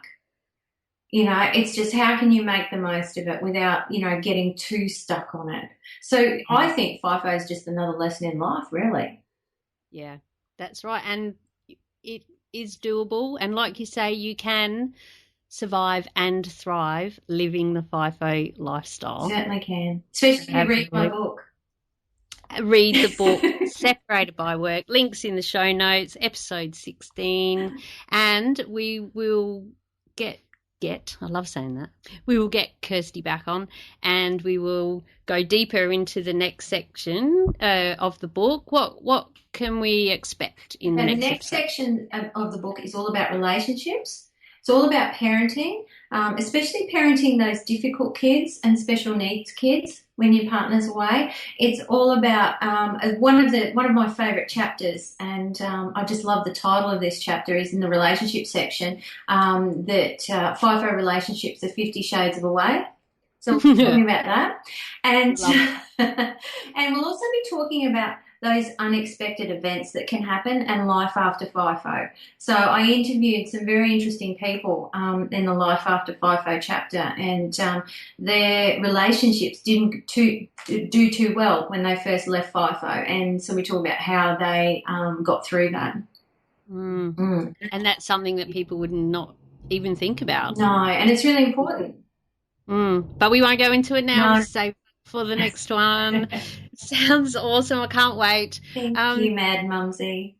It's just how can you make the most of it without, getting too stuck on it. So I think FIFO is just another lesson in life, really. Yeah, that's right. And it is doable. And like you say, you can survive and thrive living the FIFO lifestyle. Certainly can. Especially if you read my book. Read the book, Separated by Work. Links in the show notes, episode 16. And we will get, I love saying that. We will get Kirsty back on, and we will go deeper into the next section of the book. What can we expect in the next section of the book is all about relationships. It's all about parenting, especially parenting those difficult kids and special needs kids when your partner's away. It's all about one of my favourite chapters, and I just love the title of this chapter, is in the relationship section, that FIFO relationships are 50 Shades of Away. So we'll be talking about that. And and we'll also be talking about those unexpected events that can happen and life after FIFO. So I interviewed some very interesting people in the Life After FIFO chapter, and their relationships didn't do too well when they first left FIFO. And so we talk about how they got through that. And that's something that people would not even think about. No, and it's really important. But we won't go into it now. No. Save for the next one. Sounds awesome. I can't wait. Thank you, Mad Mumsy.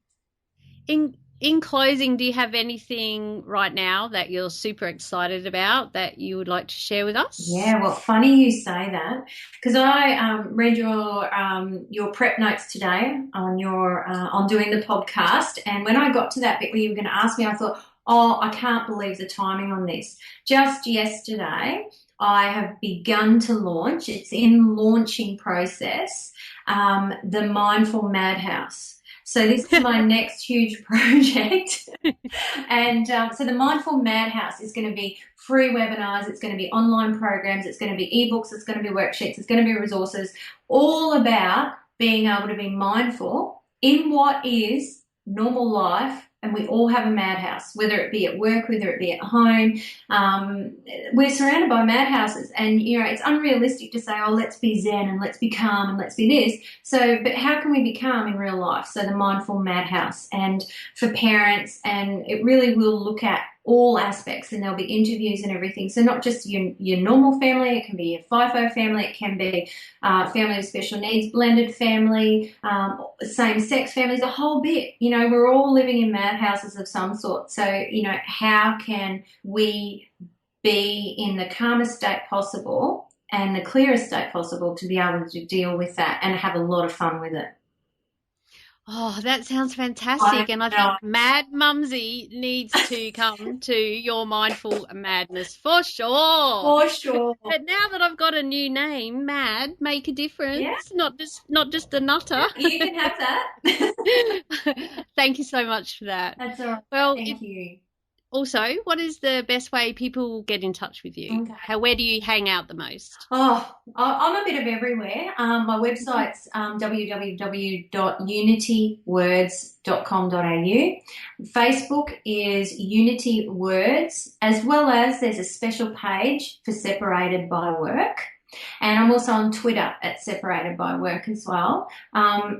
In closing, do you have anything right now that you're super excited about that you would like to share with us? Yeah, well, funny you say that, because I read your prep notes today on doing the podcast, and when I got to that bit where you were going to ask me, I thought, I can't believe the timing on this. Just yesterday, I have begun to launch, it's in launching process, the Mindful Madhouse. So this is my next huge project. And so the Mindful Madhouse is going to be free webinars, it's going to be online programs, it's going to be ebooks, it's going to be worksheets, it's going to be resources, all about being able to be mindful in what is normal life. And we all have a madhouse, whether it be at work, whether it be at home. We're surrounded by madhouses, and it's unrealistic to say, let's be zen and let's be calm and let's be this. So, but how can we be calm in real life? So the Mindful Madhouse, and for parents, and it really will look at all aspects, and there'll be interviews and everything. So not just your normal family, it can be your FIFO family, it can be family with special needs, blended family, same-sex families, a whole bit. We're all living in madhouses of some sort. So, how can we be in the calmest state possible and the clearest state possible to be able to deal with that and have a lot of fun with it? Oh, that sounds I fantastic. And I know. think Mad Mumsy needs to come to your Mindful Madness for sure. For sure. But now that I've got a new name, Mad, make a Yeah, difference, not just a nutter. you can have that. Thank you so much for that. That's all right. Well, Thank you. also, what is the best way people get in touch with you? Okay. Where do you hang out the most? Oh, I'm a bit of everywhere. My website's www.unitywords.com.au. Facebook is Unity Words, as well as there's a special page for Separated by Work. And I'm also on Twitter at Separated by Work as well.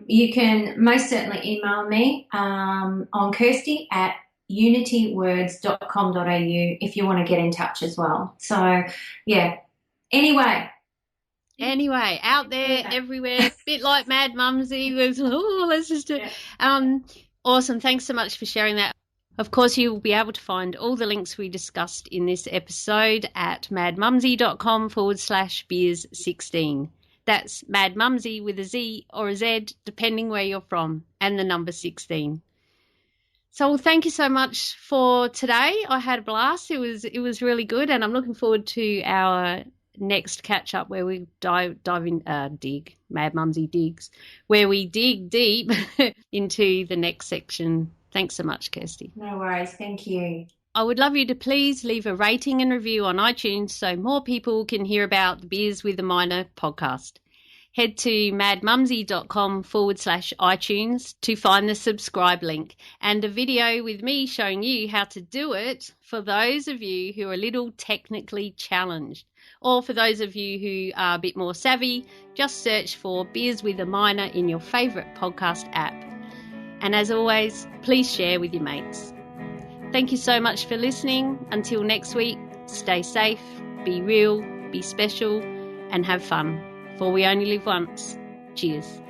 You can most certainly email me on Kirsty at unitywords.com.au if you want to get in touch as well. So, yeah. Anyway, Out there, yeah. everywhere, bit like Mad Mumsy was, oh, let's just do it. Awesome. Thanks so much for sharing that. Of course, you'll be able to find all the links we discussed in this episode at madmumsy.com/beers16. That's Mad Mumsy with a Z or a Z, depending where you're from, and the number 16. So thank you so much for today. I had a blast. It was really good, and I'm looking forward to our next catch up where we dive in Mad Mumsy digs, where we dig deep into the next section. Thanks so much, Kirsty. No worries. Thank you. I would love you to please leave a rating and review on iTunes so more people can hear about the Beers with a Minor podcast. Head to madmumsy.com/iTunes to find the subscribe link and a video with me showing you how to do it for those of you who are a little technically challenged. Or for those of you who are a bit more savvy, just search for Beers with a Minor in your favourite podcast app. And as always, please share with your mates. Thank you so much for listening. Until next week, stay safe, be real, be special, and have fun. For we only live once. Cheers.